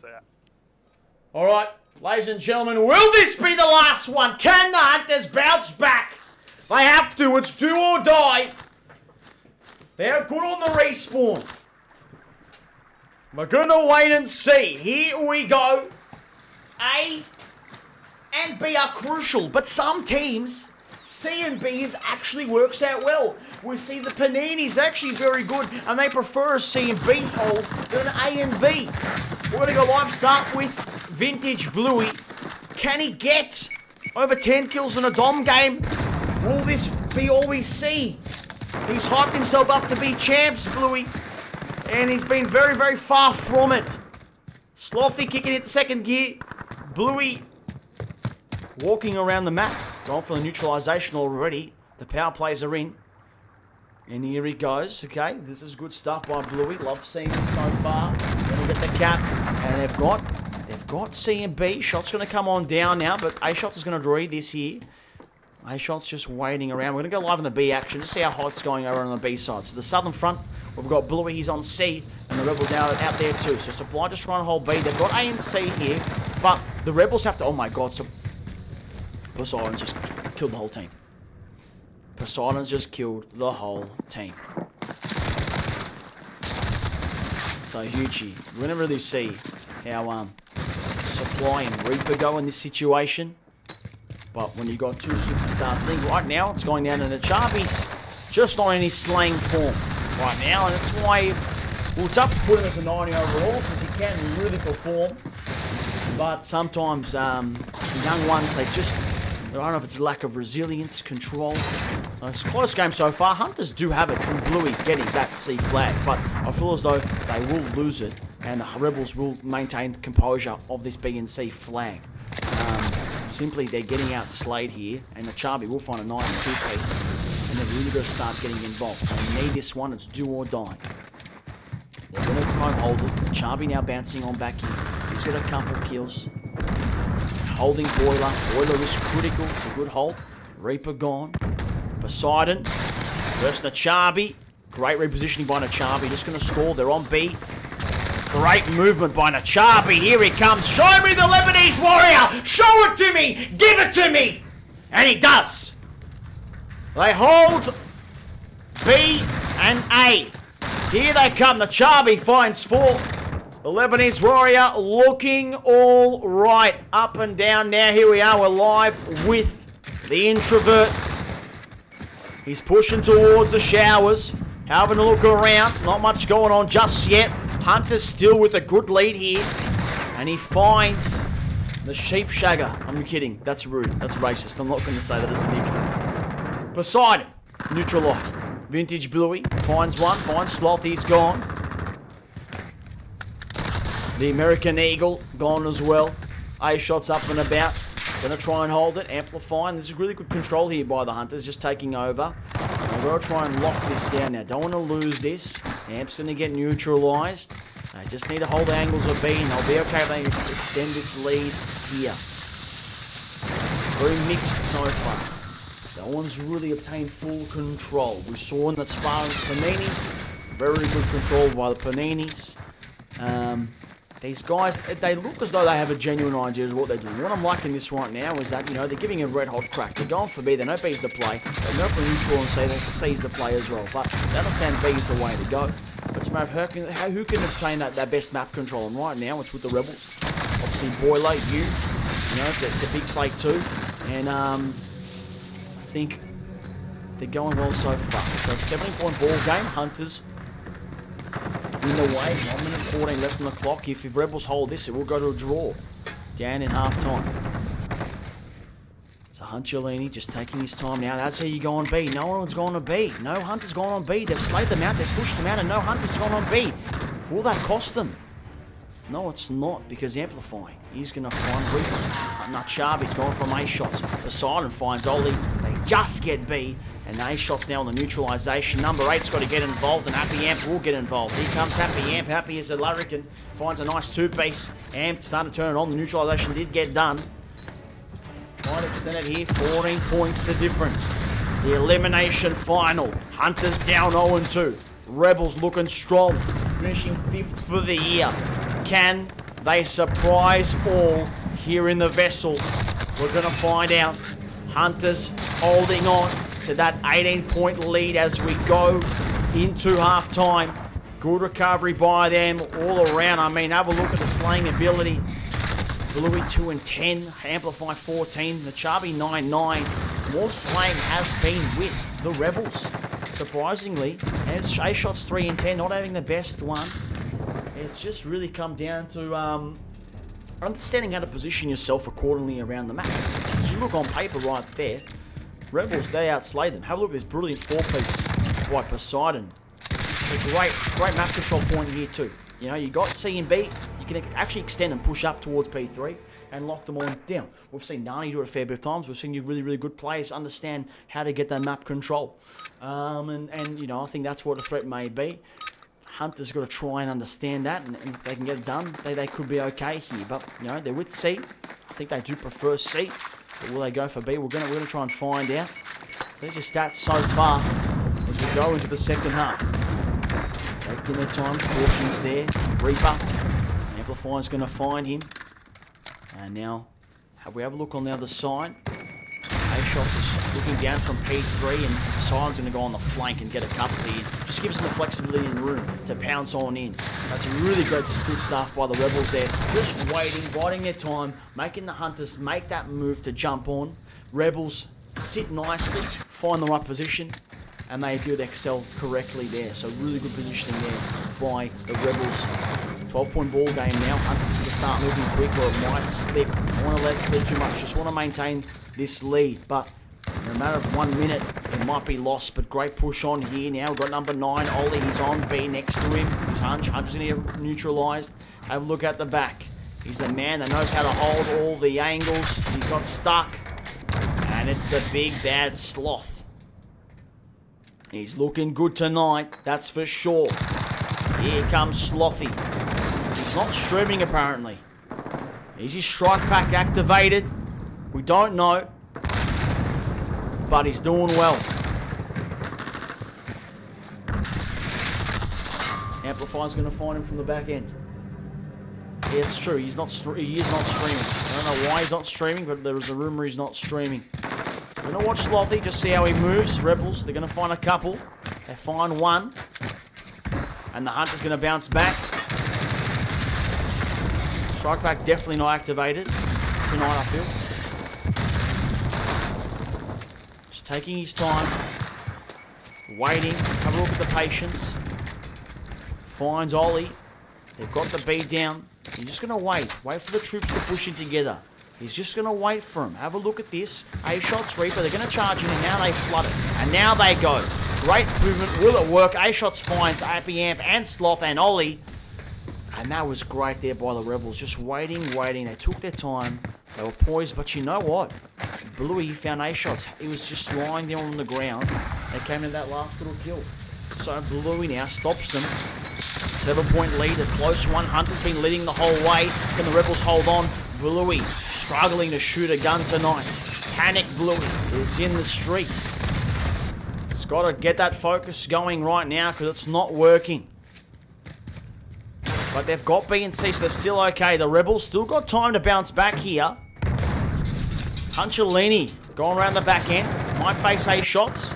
So, yeah. All right, ladies and gentlemen, will this be the last one? Can the Hunters bounce back? They have to. It's do or die. They're good on the respawn. We're going to wait and see. Here we go. A and B are crucial, but some teams, C and B actually works out well. We see the Panini's actually very good, and they prefer a C and B hold than an A and B. We're going to go live start with Vintage Bluey. Can he get over 10 kills in a Dom game? Will this be all we see? He's hyped himself up to be champs, Bluey, and he's been very, very far from it. Slothy kicking into second gear. Bluey walking around the map. Going for the neutralization already. The power plays are in. And here he goes. Okay, this is good stuff by Bluey. Love seeing this so far. Then we get the cap. And they've got C and B. Shot's going to come on down now, but A-Shot is going to read this here. A-Shot's just waiting around. We're going to go live in the B action. Just see how hot it's going over on the B side. So the southern front, we've got Bluey. He's on C. And the Rebels out there too. So Supply just trying to hold B. They've got A and C here. But the Rebels have to... Oh my god. So Poseidon's just killed the whole team. Poseidon's just killed the whole team. So Hughie, we're going to really see how Supply and Reaper go in this situation. But when you've got 2 superstars, I think right now it's going down to the Chabi's just not in his slaying form right now. And that's why we'll tough to put him as a 90 overall because he can really perform. But sometimes the young ones, they just... I don't know if it's a lack of resilience, control. So it's a close game so far. Hunters do have it from Bluey getting that C flag, but I feel as though they will lose it, and the Rebels will maintain composure of this B and C flag. Simply, they're getting outslayed here, and the Chabi will find a nice 2-piece, and they're really going to start getting involved. They need this one. It's do or die. They're going to try and hold it. The Chabi now bouncing on back in. He's got a couple kills. Holding Boiler. Boiler is critical. It's a good hold. Reaper gone. Poseidon versus Nachabi. Great repositioning by Nachabi. Just going to stall. They're on B. Great movement by Nachabi. Here he comes. Show me the Lebanese warrior. Show it to me. Give it to me. And he does. They hold B and A. Here they come. Nachabi finds 4. The Lebanese warrior looking all right. Up and down now. Here we are. We're live with the introvert. He's pushing towards the showers. Having a look around. Not much going on just yet. Hunter's still with a good lead here. And he finds the sheep shagger. I'm kidding. That's rude. That's racist. I'm not going to say that as a nickname. Poseidon. Neutralized. Vintage Bluey. Finds one. Finds Sloth. He's gone. The American Eagle gone as well. A-Shot's up and about. Gonna try and hold it. Amplifying. This is really good control here by the Hunters. Just taking over. We're gonna try and lock this down now. Don't want to lose this. Amp's gonna get neutralized. They just need to hold the angles of B and they'll be okay if they extend this lead here. Very mixed so far. No one's really obtained full control. We saw in as far as Paninis. Very good control by the Paninis. These guys, they look as though they have a genuine idea of what they're doing. What I'm liking this right now is that, you know, they're giving a red hot crack. They're going for B. They know B's the play. They go for neutral and say that C's the play as well. But they understand B is the way to go. But it's a matter of who can obtain that best map control. And right now, it's with the Rebels. Obviously, Boiler, you know, it's a big play too. And I think they're going well so far. So 70-point ball game. Hunters in the way. 1 minute 14 left on the clock. If Rebels hold this, it will go to a draw. Down in half time. So Hunterlini just taking his time now. That's how you go on B. No one's gone on B. No Hunter's gone on B. They've slayed them out. They've pushed them out, and no Hunter's gone on B. Will that cost them? No, it's not, because Amplifying. He's going to find Reaper. Not Sharp. He's gone from A shots. Poseidon finds Ollie. They just get B. And A shots now on the neutralization. Number 8's got to get involved, and Happy Amp will get involved. Here comes Happy Amp. Happy is a Larrikin. Finds a nice two-piece. Amp starting to turn it on. The neutralization did get done. Trying to extend it here. 14 points the difference. The elimination final. Hunters down 0-2. Rebels looking strong. Finishing 5th for the year. Can they surprise all here in the VESL? We're going to find out. Hunters holding on to that 18-point lead as we go into half-time. Good recovery by them all around. I mean, have a look at the slaying ability. Bluey 2 and 10, Amplify 14, the Chubby 9-9. More slaying has been with the Rebels, surprisingly. And it's A shots 3 and 10, not having the best one. It's just really come down to understanding how to position yourself accordingly around the map. As you look on paper right there, Rebels, they outslay them. Have a look at this brilliant 4-piece by Poseidon. It's a great map control point here too. You know, you got C and B, you can actually extend and push up towards P3 and lock them all down. We've seen Nani do it a fair bit of times. We've seen you really good players understand how to get that map control. And you know, I think that's what the threat may be. Hunter's got to try and understand that, and if they can get it done, they could be okay here. But, you know, they're with C. I think they do prefer C. But will they go for B? We're gonna try and find out. So there's your stats so far as we go into the second half. Taking their time, cautions there. Reaper. Amplifier's going to find him. And now, we have a look on the other side. A-Shots is looking down from P3, and Poseidon's going to go on the flank and get a couple here. Just gives them the flexibility and room to pounce on in. That's really good stuff by the Rebels there. Just waiting, biding their time, making the Hunters make that move to jump on. Rebels sit nicely, find the right position, and they do excel correctly there. So really good positioning there by the Rebels. 12-point ball game now. Hunters going to start moving quick, or it might slip. I don't want to let it slip too much. Just want to maintain this lead. But in a matter of 1 minute, it might be lost. But great push on here now. We've got number 9, Ollie. He's on B next to him. He's Hunch. Hunch is going to get neutralized. Have a look at the back. He's the man that knows how to hold all the angles. He's got stuck. And it's the big bad Sloth. He's looking good tonight, that's for sure. Here comes Slothy. He's not streaming apparently. Is his strike pack activated? We don't know. But he's doing well. Amplifier's going to find him from the back end. Yeah, it's true. He is not streaming. I don't know why he's not streaming, but there was a rumor he's not streaming. We're going to watch Slothy, just see how he moves. Rebels, they're going to find a couple. They find one. And the Hunter's going to bounce back. Strike back definitely not activated tonight, I feel. Just taking his time. Waiting. Have a look at the patience. Finds Ollie. They've got the B down. He's just going to wait. Wait for the troops to push in together. He's just going to wait for him. Have a look at this. A-Shots, Reaper. They're going to charge in, and now they flood it. And now they go. Great movement. Will it work? A-Shots finds Happy Amp and Sloth and Ollie. And that was great there by the Rebels. Just waiting. They took their time. They were poised. But you know what? Bluey found A-Shots. He was just lying there on the ground. They came in that last little kill. So Bluey now stops them. 7-point lead. A close one. Hunter's been leading the whole way. Can the Rebels hold on? Bluey struggling to shoot a gun tonight. Panic Bluey is in the street. It's got to get that focus going right now because it's not working. But they've got B and C, so they're still okay. The Rebels still got time to bounce back here. Hunterlini going around the back end. Might face A-Shots.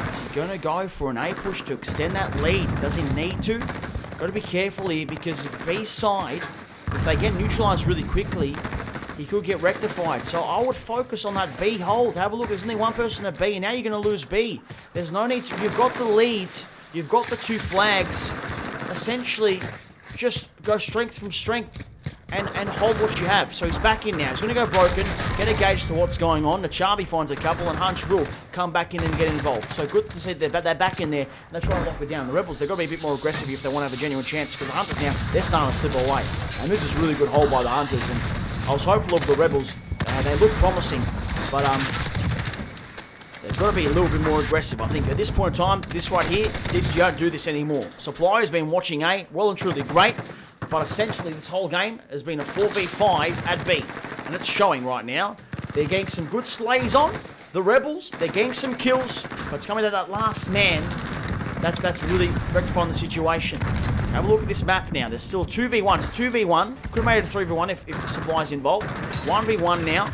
Is he going to go for an A-push to extend that lead? Does he need to? Got to be careful here because if B side, if they get neutralized really quickly, he could get rectified. So I would focus on that B hold. Have a look. There's only one person at B. Now you're going to lose B. There's no need to. You've got the lead. You've got the 2 flags. Essentially, just go strength from strength. and hold what you have. So he's back in now. He's going to go broken, get a gauge to what's going on. Nachabi finds a couple, and Hunch will come back in and get involved. So good to see they're back in there, and they're trying to lock it down. The Rebels, they've got to be a bit more aggressive if they want to have a genuine chance, because the Hunters now, they're starting to slip away. And this is really good hold by the Hunters, and I was hopeful of the Rebels. They look promising, but they've got to be a little bit more aggressive. I think at this point in time, this right here, you don't do this anymore. Supply has been watching A, well and truly great. But essentially, this whole game has been a 4v5 at B. And it's showing right now. They're getting some good slays on. The Rebels, they're getting some kills. But it's coming to that last man. That's really rectifying the situation. So have a look at this map now. There's still 2v1. It's 2v1. Could have made it a 3v1 if the supply's involved. 1v1 now.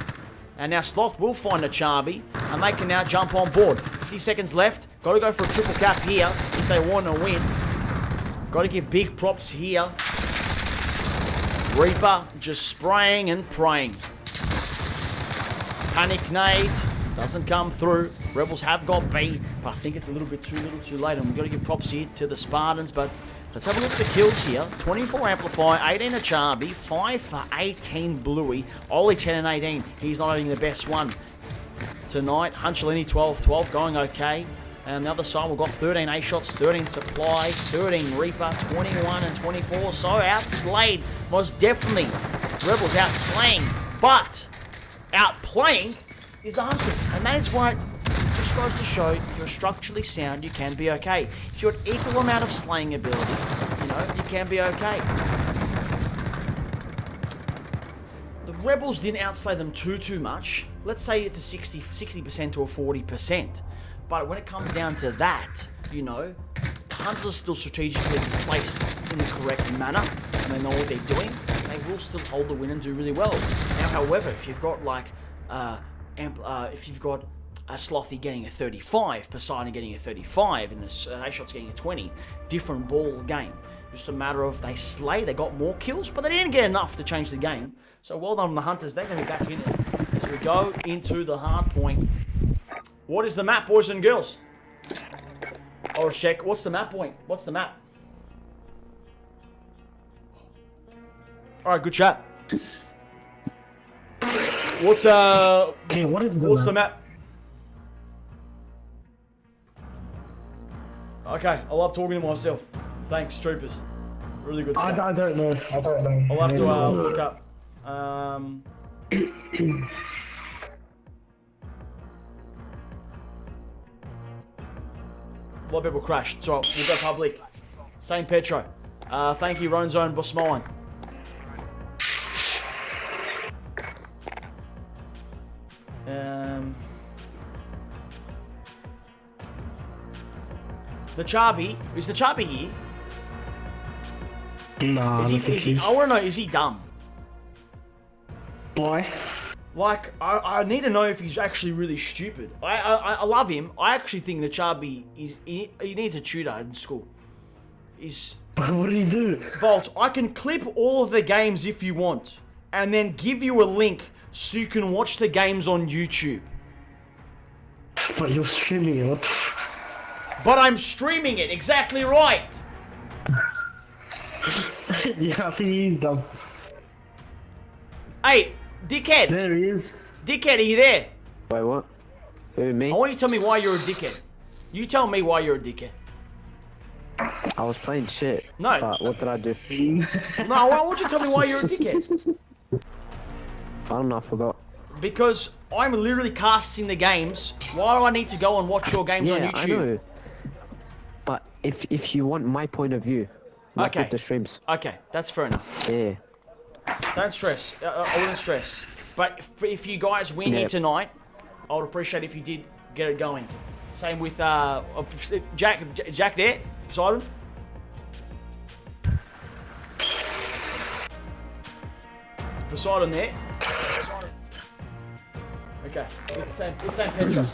And now Sloth will find a Charby. And they can now jump on board. 50 seconds left. Got to go for a triple cap here if they want to win. Got to give big props here. Reaper just spraying and praying. Panic nade doesn't come through. Rebels have got B, but I think it's a little bit too late. And we've got to give props here to the Spartans. But let's have a look at the kills here. 24 Amplify, 18 Achabi, 5 for 18 Bluey, Oli 10 and 18. He's not having the best one tonight. Hunchalini 12, going okay. And on the other side, we've got 13 A-shots, 13 Supply, 13 Reaper, 21 and 24. So outslayed, most definitely. Rebels outslaying, but outplaying is the Hunters. And that is why it just goes to show if you're structurally sound, you can be okay. If you're an equal amount of slaying ability, you know, you can be okay. The Rebels didn't outslay them too much. Let's say it's a 60% or 40%. But when it comes down to that, you know, the Hunters are still strategically placed in the correct manner, and they know what they're doing. They will still hold the win and do really well. Now, however, if you've got like, if you've got a Slothy getting a 35, Poseidon getting a 35, and a A-Shot's getting a 20, different ball game. Just a matter of they slay, they got more kills, but they didn't get enough to change the game. So well done on the Hunters. They're going to be back in it as we go into the hard point. What is the map, boys and girls? Oh, check. What's the map point? What's the map? Alright, good chat. What's Okay, what is the what's map? the map? Okay, I love talking to myself. Thanks, troopers. Really good stuff. I don't know. I don't know. I'll have to look up. A lot of people crashed, so we'll go public. St. Petro. Thank you, Ronzone Bosmoan. The Charby. Is the Charby here? Nah, Is he, I want to know, is he dumb? Why? Like, I need to know if he's actually really stupid. I love him. I actually think the Charby, he needs a tutor in school. What did he do? Volt, I can clip all of the games if you want, and then give you a link so you can watch the games on YouTube. But you're streaming it. But I'm streaming it, exactly right. Yeah, I think he's dumb. Hey, dickhead. There he is. Dickhead, are you there? Wait, what? Who, me? I want you to tell me why you're a dickhead. You tell me why you're a dickhead. I was playing shit. No. But what did I do? No, I want you to tell me why you're a dickhead. I don't know, I forgot. Because I'm literally casting the games. Why do I need to go and watch your games on Yeah, YouTube? I know. But if you want my point of view, like Okay. with the streams. Okay, that's fair enough. Yeah. Don't stress. I wouldn't stress. But if you guys win here Yep. tonight, I would appreciate if you did get it going. Same with Jack there, Poseidon. Poseidon there. Okay, it's St. Petro,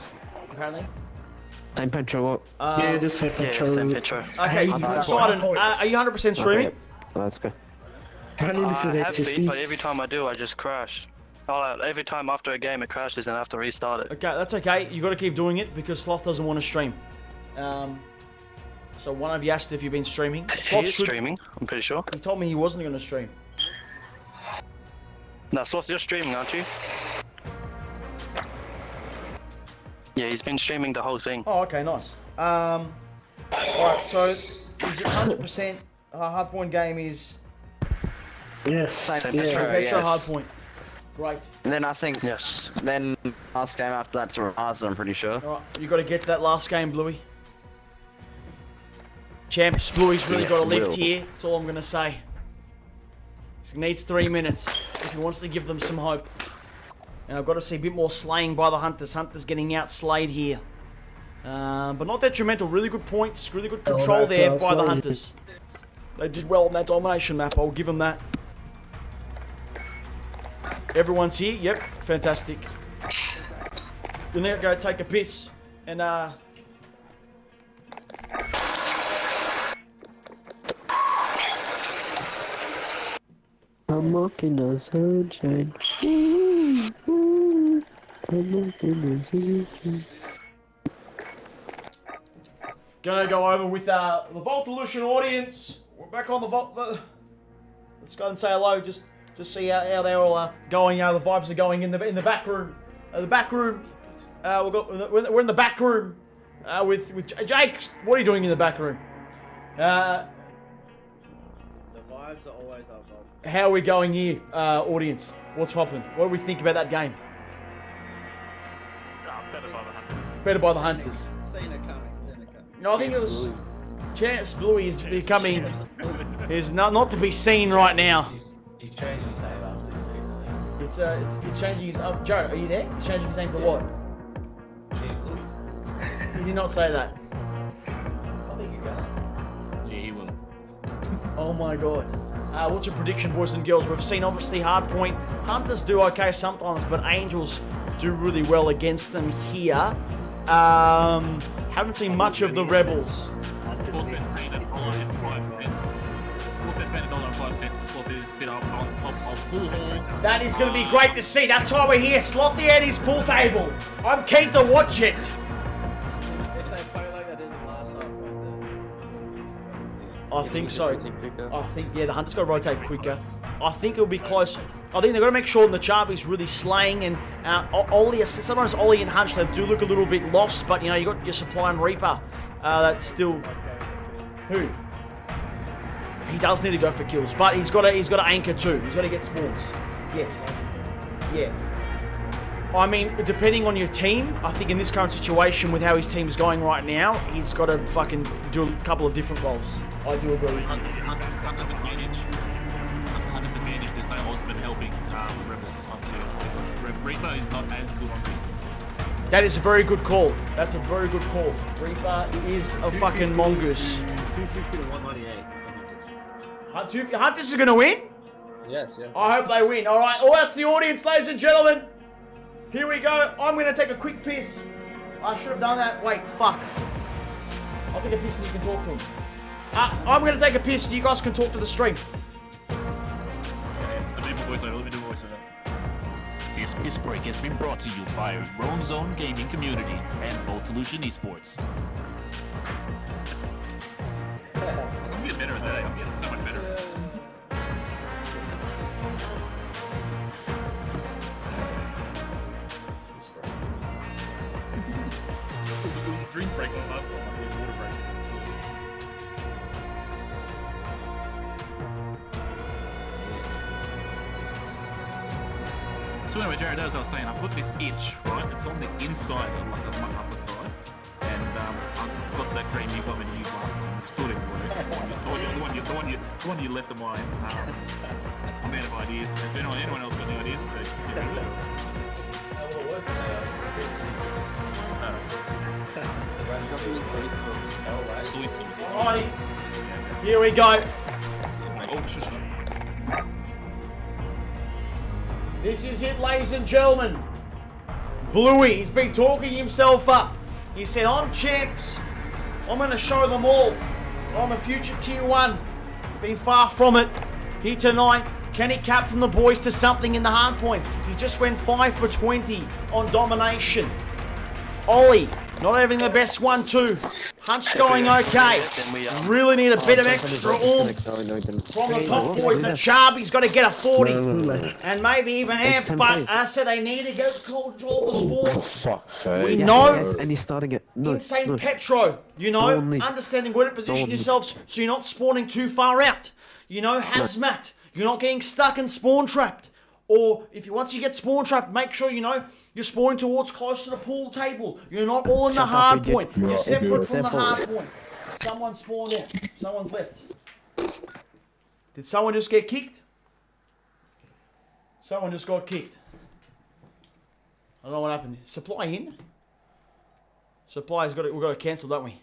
apparently. St. Petro, what? Yeah, just say Yeah, Petro. St. Petro. Okay, Poseidon, are you 100% streaming? Okay. Let's go. I need to I say have been, HSP. but every time I do, I just crash. Every time after a game, it crashes and I have to restart it. Okay, that's okay. You got to keep doing it because Sloth doesn't want to stream. So one of you asked if you've been streaming. He Sloth is should- streaming, I'm pretty sure. He told me he wasn't going to stream. No, Sloth, you're streaming, aren't you? Yeah, he's been streaming the whole thing. Oh, okay, nice. Alright, so is it 100% hardpoint game is Yes. Same Yeah. Petro, Petro yes. hardpoint? Great. And then I think, Yes. then last game after that's Raz, I'm pretty sure. Alright, you got to get to that last game, Bluey. Champs, Bluey's really got to lift will. here. That's all I'm going to say. He needs 3 minutes because he wants to give them some hope. And I've got to see a bit more slaying by the Hunters. Hunters getting out-slayed here. But not detrimental. Really good points. Really good control that's there what by the I'm Hunters. They did well on that domination map. I'll give them that. Everyone's here. Yep. Fantastic. You'll now go take a piss. And, I'm walking on sunshine. Ooh, ooh, I'm walking on sunshine. Gonna go over with the Voltolution audience. We're back on the let's go and say hello. Just see how they're all going. How the vibes are going in the back room. The back room. We're in the back room with Jake. What are you doing in the back room? The vibes are always up, Bob. How are we going here, audience? What's happening? What do we think about that game? Better by the Hunters. Better by the Hunters. Seen it coming. No, I think it was. Champs Bluey is becoming is not to be seen right now. He's changed his name after this season. It's changing his. Joe, are you there? He's changing his name to what? He did not say that. I think he's gonna. Yeah, he will. Oh my god. What's your prediction, boys and girls? We've seen obviously Hardpoint. Hunters do okay sometimes, but Angels do really well against them here. Haven't seen much of the Rebels. Sportsbet's paid $1.05. Sportsbet's paid $1.05 for Sloth is sit up on top of pool hall. That is going to be great to see. That's why we're here. Slothy at his pool table. I'm keen to watch it. If they play like they did the last half, I think so. I think, yeah, the Hunter's got to rotate quicker. I think it'll be close. I think they've got to make sure the Charby's really slaying, and Ollie, sometimes Ollie and Hunch, they do look a little bit lost, but you know, you got your Supply and Reaper. That's still... Who? He does need to go for kills, but he's got to anchor too. He's got to get spawns. Yes. Yeah. I mean, depending on your team, I think in this current situation with how his team's going right now, he's got to fucking do a couple of different roles. I do agree with you. Hunter's advantage. Hunter's advantage. There's no Osmond helping Rebels this time too. Reaper is not as good on Respawn. That is a very good call. That's a very good call. Reaper is a fucking mongoose. 250 to 198. Hunters are going to win? Yes, yes. I hope they win. All right. Oh, that's the audience, ladies and gentlemen. Here we go. I'm going to take a quick piss. I should have done that. Wait, fuck. I'll take a piss and you can talk to him. I'm going to take a piss and you guys can talk to the stream. Let me do a voiceover. This piss break has been brought to you by Roam Zone Gaming Community and Voltolution Esports. I'm getting better at that. I'm getting so much better. It was a drink break on last time. It was a water break. So anyway, Jared, as I was saying, I've got this itch, right? It's on the inside of like my upper thigh. And I've got that cream you got me to use last time. It still didn't work. The one you left of mine. I'm out of ideas. If anyone else got any ideas, they give me a soy sauce. Alrighty. Here we go. Oh, shush. This is it, ladies and gentlemen. Bluey, he's been talking himself up. He said, I'm champs. I'm going to show them all. I'm a future tier 1. Been far from it. Here tonight, can he captain the boys to something in the hard point? He just went 5 for 20 on domination. Ollie, not having the best one too. Hunt's going okay. Then we Really need a bit of extra oomph from the top boys. The Charby's got to get a 40. And maybe even amp, but I said they need to get control of the spawns. Fuck's sake. We know. And he's starting it. No, Insane no. Petro, you know, Only- understanding where to position yourselves so you're not spawning too far out. You know, hazmat, you're not getting stuck and spawn trapped. Or if you once you get spawn trapped, make sure you know you're spawning towards close to the pool table. You're not all in the hard idiot. point. You're separate from the Simple. hard point. Someone spawned in. Someone's left. Did someone just get kicked? Someone just got kicked. I don't know what happened. Supply in. Supply's got it. We've got to cancel, don't we?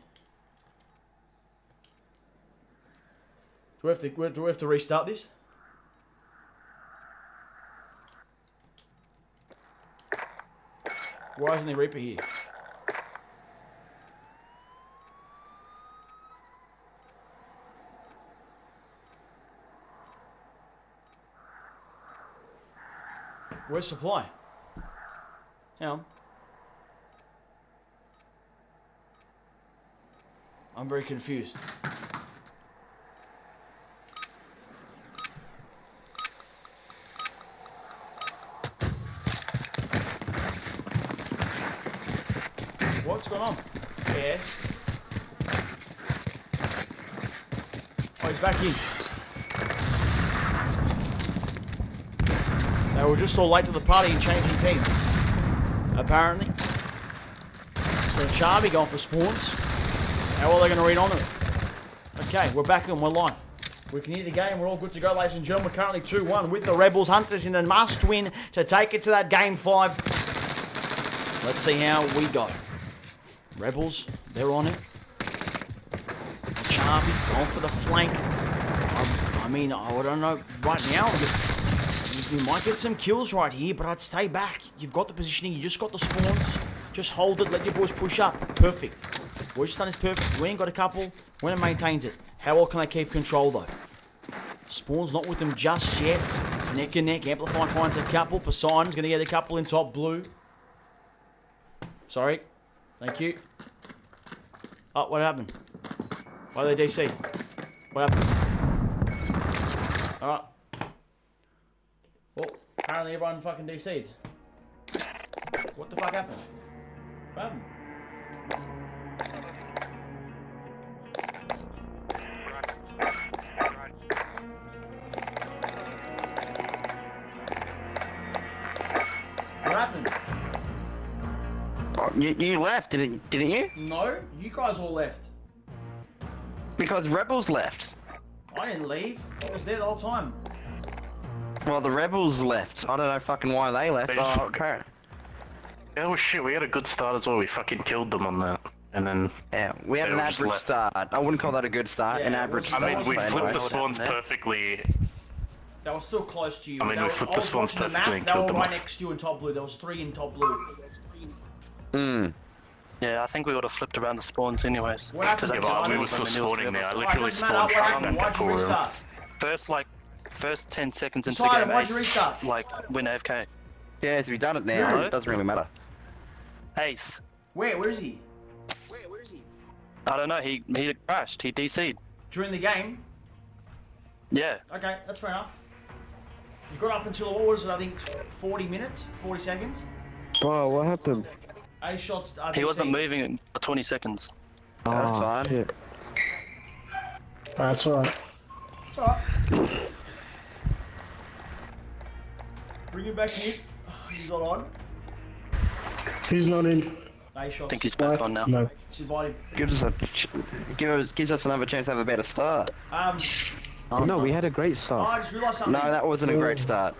Do we have to restart this? Why isn't there Reaper here? Where's Supply? Hang on. I'm very confused. What's going on? Yeah. Oh, he's back in. They were just all late to the party and changing teams. Apparently. So Charby going for spawns. How are they going to read on it? Okay, we're back and we're live. We can hear the game. We're all good to go, ladies and gentlemen. We're currently 2-1 with the Rebels. Hunters in a must-win to take it to that game 5. Let's see how we go. Rebels, they're on it. Charby going for the flank. I mean, I don't know. Right now, you might get some kills right here, but I'd stay back. You've got the positioning. You just got the spawns. Just hold it. Let your boys push up. Perfect. What you've done is perfect. We ain't got a couple. When it maintains it. How well can they keep control, though? Spawn's not with them just yet. It's neck and neck. Amplify finds a couple. Poseidon's going to get a couple in top blue. Sorry. Thank you. Oh, what happened? Why did they DC? What happened? Alright. Well, apparently everyone fucking DC'd. What the fuck happened? What happened? What happened? You left, didn't you? No, you guys all left. Because Rebels left. I didn't leave. I was there the whole time. Well, the Rebels left. I don't know fucking why they left. They just Oh, okay. Yeah, well, shit, we had a good start as well. We fucking killed them on that. And then... Yeah, we had They an were just average left. start. I wouldn't call that a good start. Yeah, An it average was- start. I mean, we anyway. flipped the spawns perfectly. They were still close to you. I mean, They we were- flipped I the was swans watching the perfectly map. and They were killed them right off. next to you in top blue. There was 3 in top blue. Yeah, I think we would have flipped around the spawns anyways. What happened? Because Yeah, we but were still spawning there. I Alright, literally doesn't matter. spawned What Trump happened? and Why'd you Kakura. restart? First 10 seconds into Poseidon, the game, why'd you restart? like, win AFK. Yeah, so we've done it now. No. It doesn't really matter. Ace. Where is he? I don't know, he crashed, he DC'd. During the game? Yeah. Okay, that's fair enough. You got up until, what was it, I think 40 minutes? 40 seconds? Bro, what happened? 8 shots. He wasn't moving in 20 seconds. That's Oh, fine. shit. That's alright. It's alright. Bring him back in. He's not on. He's not in. 8 shots. I think he's back on now. No. Just invite him. Gives us another chance to have a better start. No, we had a great Oh, start. I just realised something. No, that wasn't a great start.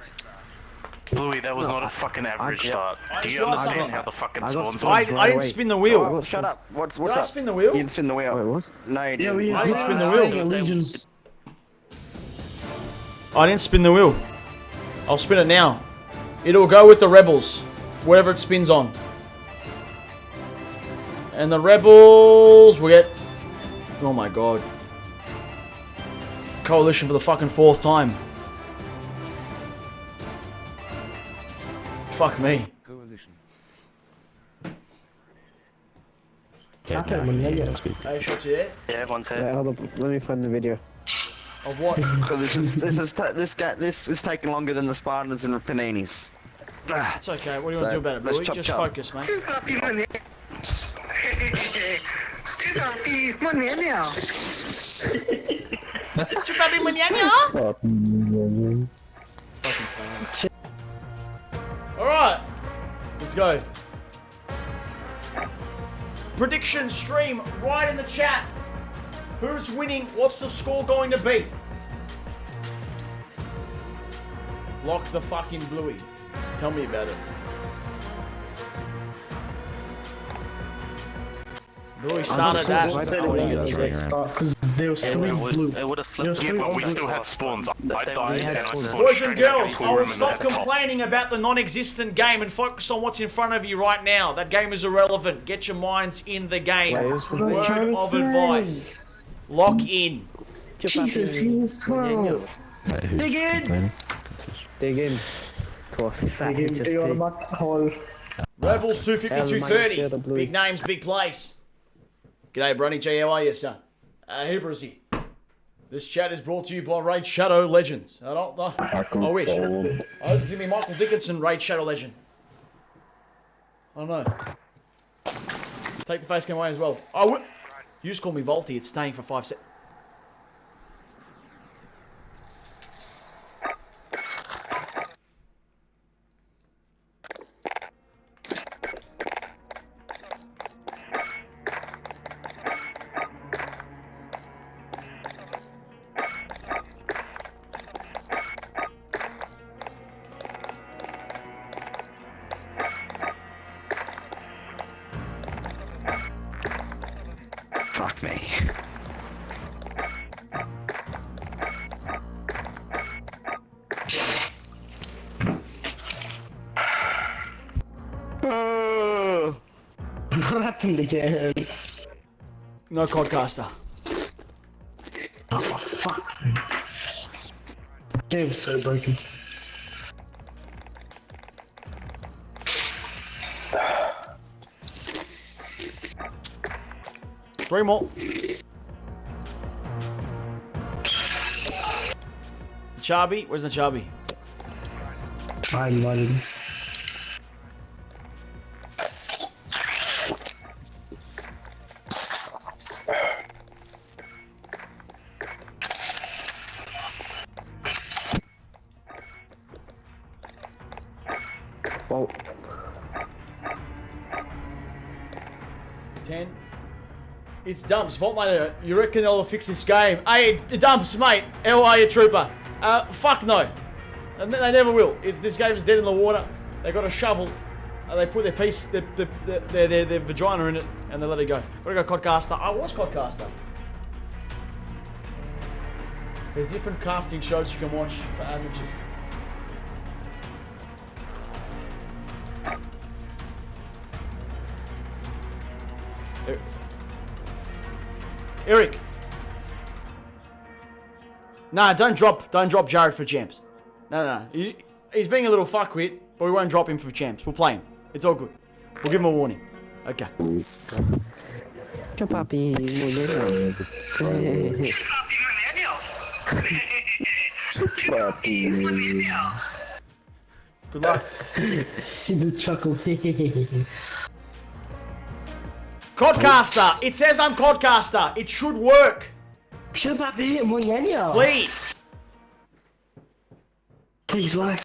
Bluey, that was not a fucking average start. I Do just you realised understand something. how the fucking I got spawns spawned. are? I didn't away. spin the wheel. Well, shut up. What's Did I up? spin the wheel? You didn't spin the wheel. Wait, what? No, you Yeah, didn't. we I didn't spin the saying wheel. Legion's. I didn't spin the wheel. I'll spin it now. It'll go with the Rebels. Whatever it spins on. And the Rebels will get... Oh my god. Coalition for the fucking 4th time. Fuck me. Okay, no, yeah, that's good. Hey, shots you there? Yeah, everyone's Wait, here. hold up. Let me find the video. Of what? This is taking longer than the Spartans and the Paninis. It's okay. What do you want to do about it, let's Bluey? chop Just chop. focus, mate. Fucking stand. Alright. Let's go. Prediction stream right in the chat. Who's winning? What's the score going to be? Lock the fucking Bluey. Tell me about it. Bluey started that. Because there was three blue. It would have flipped. Yeah, but we still had spawns. I died and I spawned Boys straight and in the girls, cool I will room and stop at the top. complaining about the non-existent game and focus on what's in front of you right now. That game is irrelevant. Get your minds in the game. Word of advice. Lock in. Jesus, he was 12. Wait, who's Dig in! complaining? Dig in. To a fat Dig in, dig on my hole. Rebels 250, Elman, 230. Big names, big place. G'day, Brony G. How are you, son? Hebrews here. This chat is brought to you by Raid Shadow Legends. I wish. I hope it's going to be Michael Dickinson, Raid Shadow Legend. I don't know. Take the face cam away as well. You just call me Volty. It's staying for 5 seconds. Fuck me. What happened again? No Codcaster. Oh, fuck. Game's so broken. Three more. Chabi? Where's the Chabi? I'm running. Well, 10. It's Dumps. Vaultmate, you reckon they'll fix this game? Hey, Dumps, mate. How are you, trooper? Fuck no. And they never will. This game is dead in the water. They got a shovel. They put their piece, their vagina in it, and they let it go. Gotta go Codcaster. I was Codcaster. There's different casting shows you can watch for amateurs. Eric. Nah, don't drop Jared for champs. No. He's being a little fuckwit, but we won't drop him for champs. We'll play him. It's all good. We'll give him a warning. Okay. papi, Good luck. The chuckle. Codcaster! It says I'm Codcaster. It should work. Please. Please work.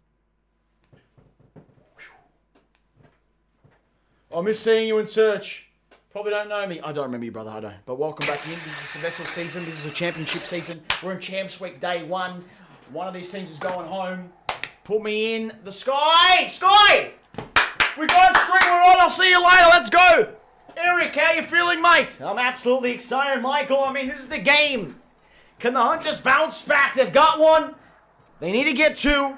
I miss seeing you in search. Probably don't know me. I don't remember you, brother. I don't. But welcome back in. This is a VESL season. This is a championship season. We're in Champs Week Day 1. One of these teams is going home. Put me in the sky. Sky! We got string. We're on. I'll see you later. Let's go. Eric, how you feeling, mate? I'm absolutely excited, Michael. I mean, this is the game. Can the Hunters bounce back? They've got one. They need to get two.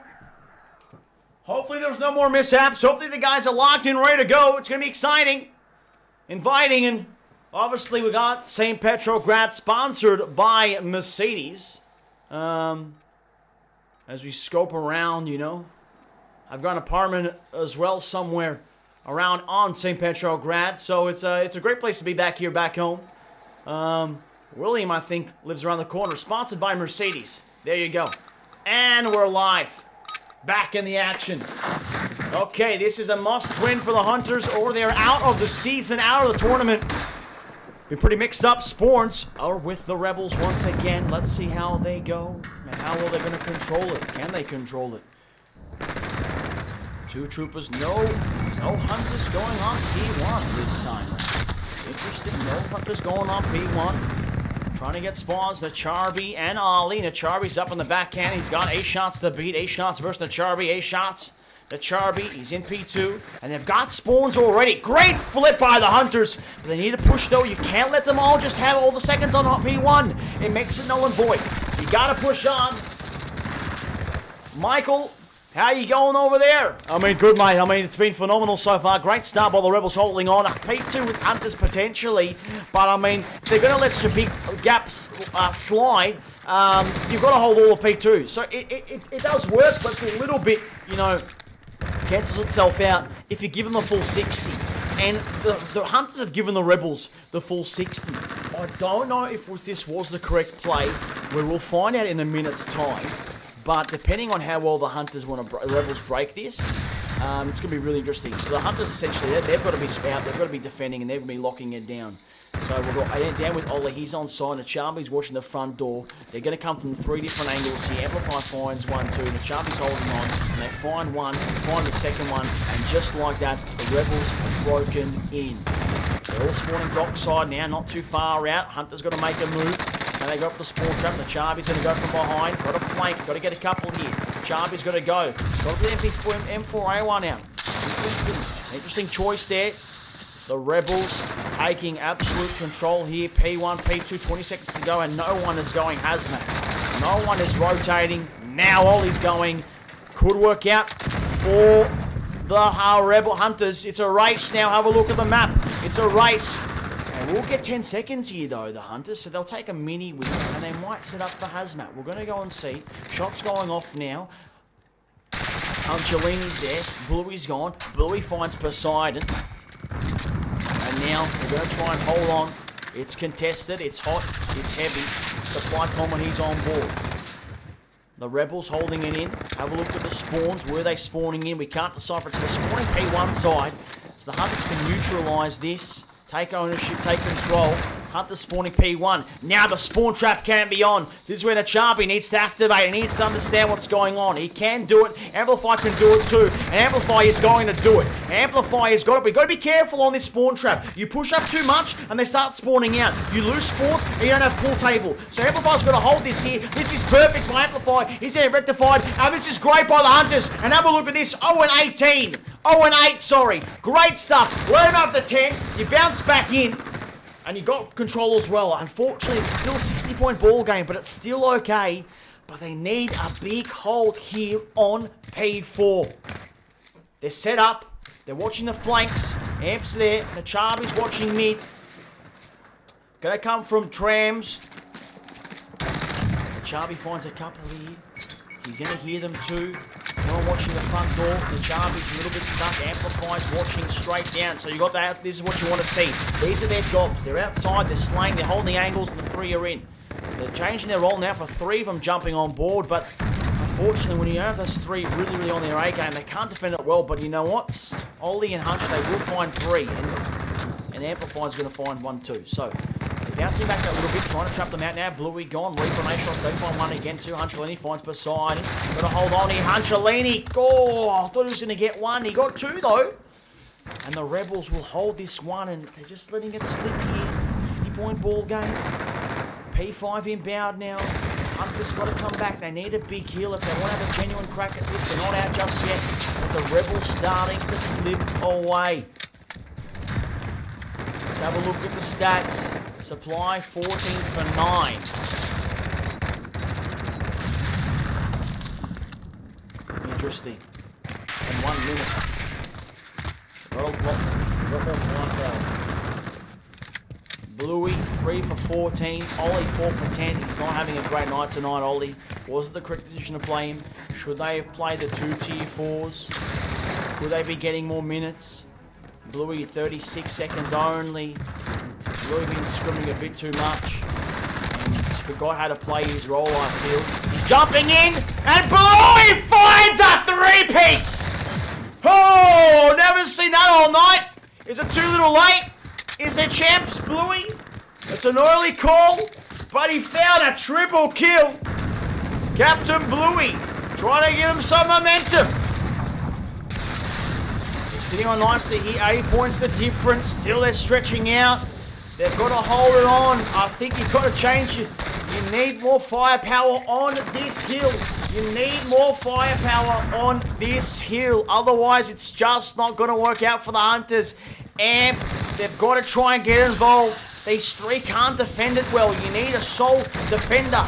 Hopefully there's no more mishaps. Hopefully the guys are locked in, ready to go. It's going to be exciting. Inviting, and obviously we got St. Petrograd sponsored by Mercedes. As we scope around, you know. I've got an apartment as well somewhere around on St. Petrograd. So it's a great place to be back here, back home. William, I think, lives around the corner. Sponsored by Mercedes. There you go. And we're live. Back in the action. Okay, this is a must-win for the Hunters, or they're out of the season, out of the tournament. Been pretty mixed up. Spawns are with the Rebels once again. Let's see how they go. And how well they're going to control it. Can they control it? Two troopers. No Hunters going on P1 this time. Interesting. No Hunters going on P1. Trying to get spawns. Nacharbi and Ali. Nacharbi's up in the backhand. He's got 8 shots to beat. 8 shots versus Nacharbi. 8 shots. Nacharbi, he's in P2. And they've got spawns already. Great flip by the Hunters. But they need to push, though. You can't let them all just have all the seconds on P1. It makes it null and void. You got to push on. Michael, how you going over there? I mean, good, mate. I mean, it's been phenomenal so far. Great start by the Rebels holding on. P2 with Hunters potentially. But, I mean, if they're going to let such a big gap slide, you've got to hold all of P2. So it does work, but it's a little bit, you know, cancels itself out if you give them a full 60. And the Hunters have given the Rebels the full 60. I don't know if this was the correct play. We will find out in a minute's time. But depending on how well the Hunters want to Rebels break this, it's going to be really interesting. So the Hunters essentially, they've got to be out, they've got to be defending, and they're going to be locking it down. So we've got down with Ollie, he's on side, Nacharbi's watching the front door. They're going to come from 3 different angles here. Amplify finds 1, 2, Nacharbi's holding on, and they find one, find the second one, and just like that, the Rebels have broken in. They're all spawning dockside now, not too far out. Hunter's got to make a move. And they go for the spawn trap. Nacharbi's going to go from behind. Got a flank. Got to get a couple here. Nacharbi's got to go. He's got to get M4A1 out. Interesting choice there. The Rebels taking absolute control here. P1, P2, 20 seconds to go, and no one is going hazmat. No one is rotating. Now Ollie's going. Could work out for the Rebel Hunters. It's a race now. Have a look at the map. It's a race. And we'll get 10 seconds here, though, the Hunters. So they'll take a mini win, and they might set up for hazmat. We're going to go and see. Shots going off now. Angelini's there. Bluey's gone. Bluey finds Poseidon. And now they're going to try and hold on. It's contested. It's hot. It's heavy. Supply common, he's on board. The Rebels holding it in. Have a look at the spawns. Where are they spawning in? We can't decipher. It's the spawning P1 side. So the Hunters can neutralise this. Take ownership, take control. Hunter spawning P1. Now the spawn trap can be on. This is where Nacharbi needs to activate. He needs to understand what's going on. He can do it. Amplify can do it too. And Amplify is going to do it. Amplify has got to be. Got to be careful on this spawn trap. You push up too much and they start spawning out. You lose spawns and you don't have pool table. So Amplify's got to hold this here. This is perfect by Amplify. He's getting rectified. And this is great by the Hunters. And have a look at this. 0-18. 0-8, sorry. Great stuff. Let him have the 10. You bounce back in. And you got control as well. Unfortunately, it's still a 60-point ball game, but it's still okay. But they need a big hold here on P4. They're set up. They're watching the flanks. Amp's there. Nacharbi's watching mid. Gonna come from trams. Nacharbi finds a couple here. You're gonna hear them too. Now watching the front door. Nacharbi's a little bit stuck. Amplify's watching straight down. So you got that. This is what you want to see. These are their jobs. They're outside. They're slaying. They're holding the angles, and the 3 are in. So they're changing their role now for 3 of them jumping on board. But unfortunately, when you have those 3 really on their A game, they can't defend it well. But you know what? Ollie and Hunch, they will find 3, and Amplify's going to find 1 too. So bouncing back a little bit, trying to trap them out now. Bluey gone. Reformation. They find 1 again too. Hunchelini finds Poseidon. Got to hold on here. Hunchelini. Oh, I thought he was going to get 1. He got 2 though. And the Rebels will hold this 1, and they're just letting it slip here. 50-point ball game. P5 inbound now. Hunter's got to come back. They need a big kill if they want to have a genuine crack at this. They're not out just yet. But the Rebels starting to slip away. Let's have a look at the stats. Supply 14 for 9. Interesting. In 1 minute. Got more flying down. Bluey 3 for 14. Ollie 4 for 10. He's not having a great night tonight, Ollie. Was it the correct decision to play him? Should they have played the 2 tier 4s? Could they be getting more minutes? Bluey 36 seconds only. Bluey been scrimming a bit too much. And he's forgot how to play his role, I feel. He's jumping in, and Bluey finds a three-piece! Oh, never seen that all night. Is it too little late? Is it Champs Bluey? It's an early call, but he found a triple kill. Captain Bluey trying to give him some momentum. He's sitting on nicely here. 8 points the difference. Still they're stretching out. They've got to hold it on. I think you've got to change it. You need more firepower on this hill. You need more firepower on this hill. Otherwise, it's just not going to work out for the Hunters. Amp, they've got to try and get involved. These three can't defend it well. You need a sole defender.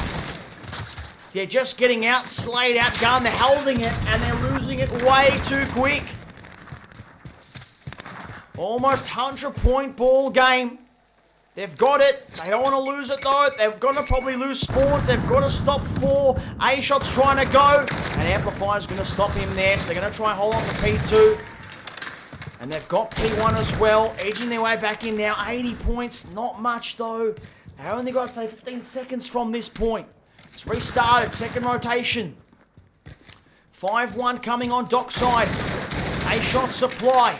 They're just getting slayed, outgunned. They're holding it, and they're losing it way too quick. Almost 100-point ball game. They've got it. They don't want to lose it, though. They're going to probably lose spawns. They've got to stop 4. A-Shot's trying to go, and Amplifier's going to stop him there, so they're going to try and hold on to P2. And they've got P1 as well, edging their way back in now. 80 points, not much, though. They only got, say, 15 seconds from this point. It's restarted, second rotation. 5-1 coming on dockside. A-Shot supply.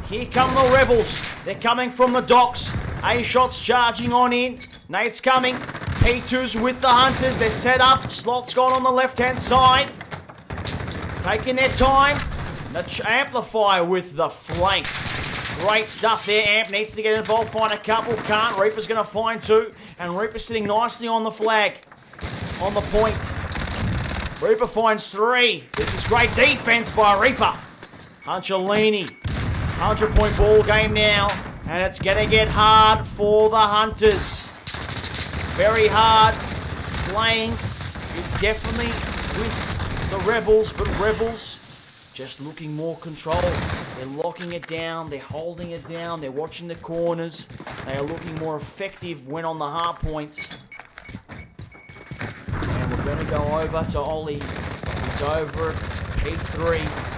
Here come the Rebels. They're coming from the docks. A-Shot's charging on in. Nate's coming. P2's with the Hunters. They're set up. Slot's gone on the left-hand side. Taking their time. The Amplifier with the flank. Great stuff there. Amp needs to get involved, find a couple. Can't. Reaper's going to find 2. And Reaper's sitting nicely on the flag. On the point. Reaper finds 3. This is great defense by Reaper. Hunchalini. 100-point ball game now. And it's going to get hard for the Hunters. Very hard. Slaying is definitely with the Rebels. But Rebels just looking more control. They're locking it down. They're holding it down. They're watching the corners. They are looking more effective when on the hard points. And we're going to go over to Ollie. He's over at P3.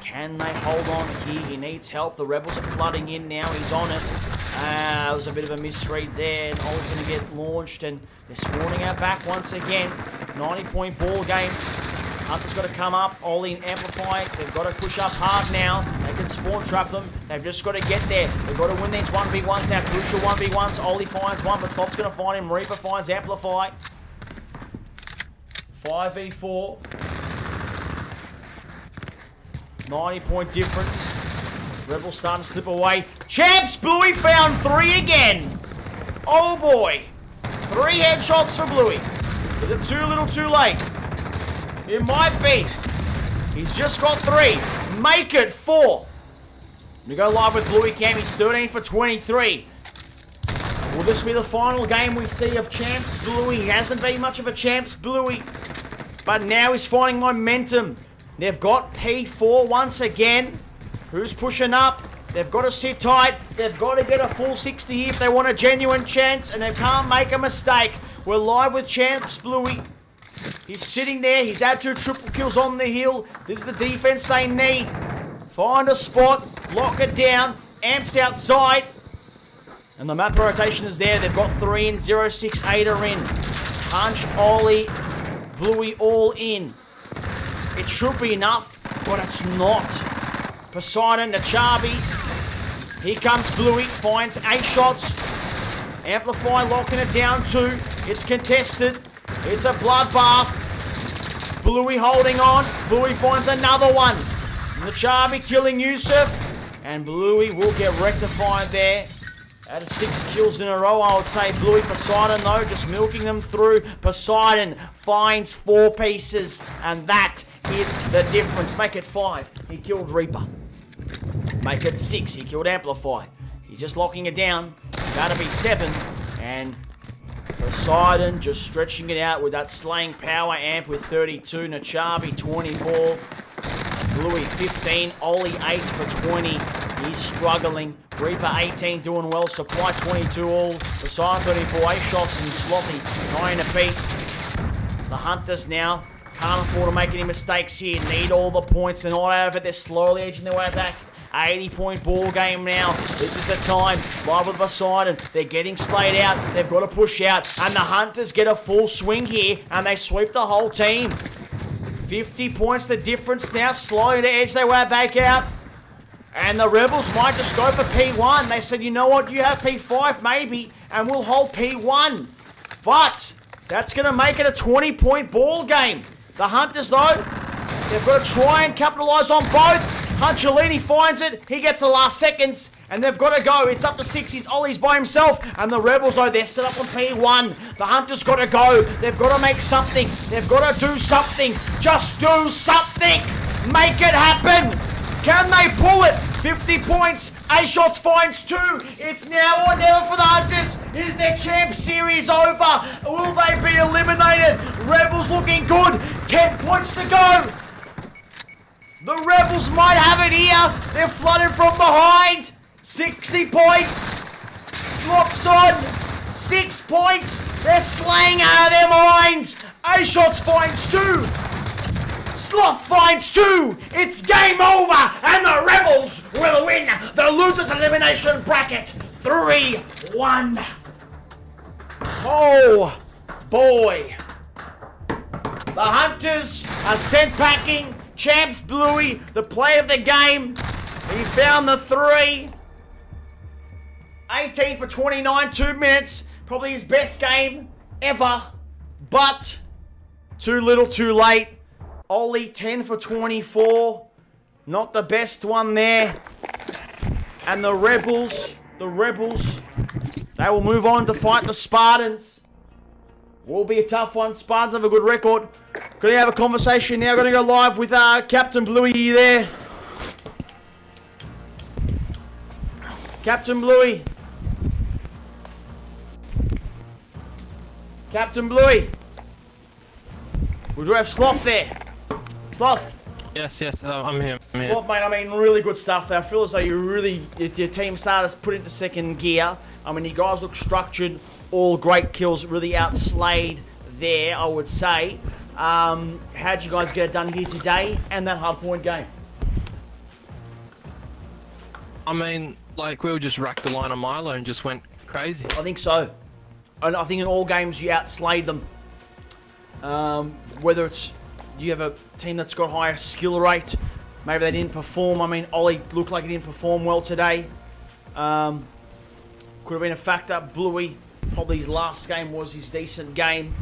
Can they hold on here? He needs help. The Rebels are flooding in now. He's on it. It was a bit of a misread there. And Ollie's going to get launched. And they're spawning out back once again. 90-point ball game. Hunter's got to come up. Ollie and Amplify. They've got to push up hard now. They can spawn trap them. They've just got to get there. They've got to win these 1v1s now. Crucial 1v1s. Ollie finds one, but Slot's going to find him. Reaper finds Amplify. 5v4. 90-point difference. Rebels starting to slip away. Champs Bluey found 3 again. Oh boy. 3 headshots for Bluey. Is it too little too late? It might be. He's just got 3. Make it 4. We go live with Bluey Cam. He's 13 for 23. Will this be the final game we see of Champs Bluey? He hasn't been much of a Champs Bluey. But now he's finding momentum. They've got P4 once again. Who's pushing up? They've got to sit tight. They've got to get a full 60 here if they want a genuine chance. And they can't make a mistake. We're live with Champs Bluey. He's sitting there. He's had 2 triple kills on the hill. This is the defense they need. Find a spot. Lock it down. Amps outside. And the map rotation is there. They've got 3 in. 0, 6, 8 are in. Punch, Ollie, Bluey all in. It should be enough, but it's not. Poseidon, Nachabi. Here comes Bluey. Finds 8 shots. Amplify locking it down 2. It's contested. It's a bloodbath. Bluey holding on. Bluey finds another one. Nachabi killing Yusuf. And Bluey will get rectified there. Out of 6 kills in a row, I would say Bluey. Poseidon, though, just milking them through. Poseidon finds 4 pieces. And that is the difference. Make it 5. He killed Reaper. Make it 6. He killed Amplify. He's just locking it down. That'll be 7. And Poseidon just stretching it out with that slaying power. Amp with 32. Nachabi 24. Bluey 15. Ollie 8 for 20. He's struggling. Reaper 18 doing well. Supply 22 all. Poseidon 34. 8 shots and Sloppy 9 apiece. The Hunters now can't afford to make any mistakes here. Need all the points. They're not out of it. They're slowly edging their way back. 80-point ball game now. This is the time. Live with Poseidon. They're getting slayed out. They've got to push out. And the Hunters get a full swing here. And they sweep the whole team. 50 points the difference now. Slowly to edge their way back out. And the Rebels might just go for P1. They said, you know what? You have P5 maybe. And we'll hold P1. But that's going to make it a 20-point ball game. The Hunters, though, they've got to try and capitalise on both. Huncholini finds it. He gets the last seconds. And they've got to go. It's up to 60s. Ollie's by himself. And the Rebels, though, they're set up on P1. The Hunters got to go. They've got to make something. They've got to do something. Just do something. Make it happen. Can they pull it? 50 points. A-Shots finds 2. It's now or never for the Hunters. Is their champ series over? Will they be eliminated? Rebels looking good. 10 points to go. The Rebels might have it here. They're flooded from behind. 60 points. Slops on. 6 points. They're slaying out of their minds. A-Shots finds 2. Sloth finds 2. It's game over. And the Rebels will win the Losers Elimination Bracket 3-1. Oh, boy. The Hunters are sent packing. Champs Bluey, the play of the game. He found the 3. 18 for 29, 2 minutes. Probably his best game ever. But too little, too late. Ollie, 10 for 24. Not the best one there. And the Rebels, they will move on to fight the Spartans. Will be a tough one. Spartans have a good record. Gonna have a conversation now. Gonna go live with Captain Bluey. Are you there? Captain Bluey. Captain Bluey. We do have Sloth there. Sloth. Yes, I'm here. Sloth, mate, I mean, really good stuff there. I feel as though your team started to put into second gear. I mean, you guys look structured. All great kills, really outslayed there, I would say. How'd you guys get it done here today and that hardpoint game? I mean, like, we just racked the line on Milo and just went crazy. I think so. And I think in all games you outslayed them. Whether it's you have a team that's got higher skill rate, maybe they didn't perform. I mean, Ollie looked like he didn't perform well today. Could have been a factor. Bluey, probably his last game was his decent game.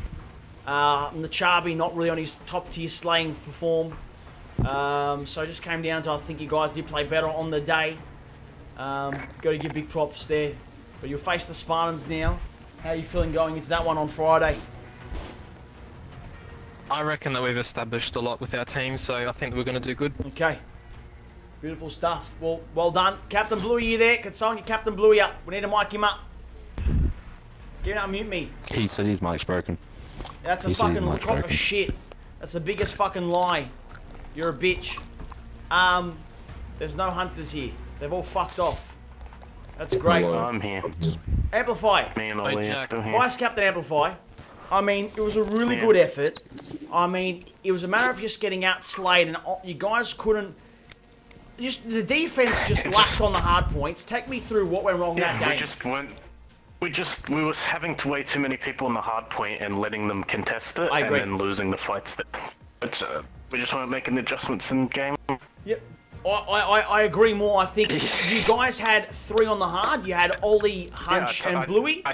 And the Charby not really on his top tier slaying perform. So it just came down to, I think you guys did play better on the day. Got to give big props there. But you'll face the Spartans now. How are you feeling going into that one on Friday? I reckon that we've established a lot with our team, so I think we're going to do good. Okay. Beautiful stuff. Well done. Captain Bluey, you there? Can someone get Captain Bluey up? We need to mic him up. Get him unmute me. He said his mic's broken. That's a fucking crock of shit. That's the biggest fucking lie. You're a bitch. There's no Hunters here. They've all fucked off. That's great. Well, I'm here. Amplify. Me and Ollie are still here. Vice Captain Amplify. I mean, it was a really good effort. I mean, it was a matter of just getting outslayed, and you guys couldn't. Just the defense just lacked on the hard points. Take me through what went wrong that game. We just weren't. We was having to way too many people on the hard point and letting them contest it, and then losing the fights. But we just weren't making the adjustments in game. Yep. I agree more. I think you guys had 3 on the hard. You had Ollie, Hunch, and Bluey. I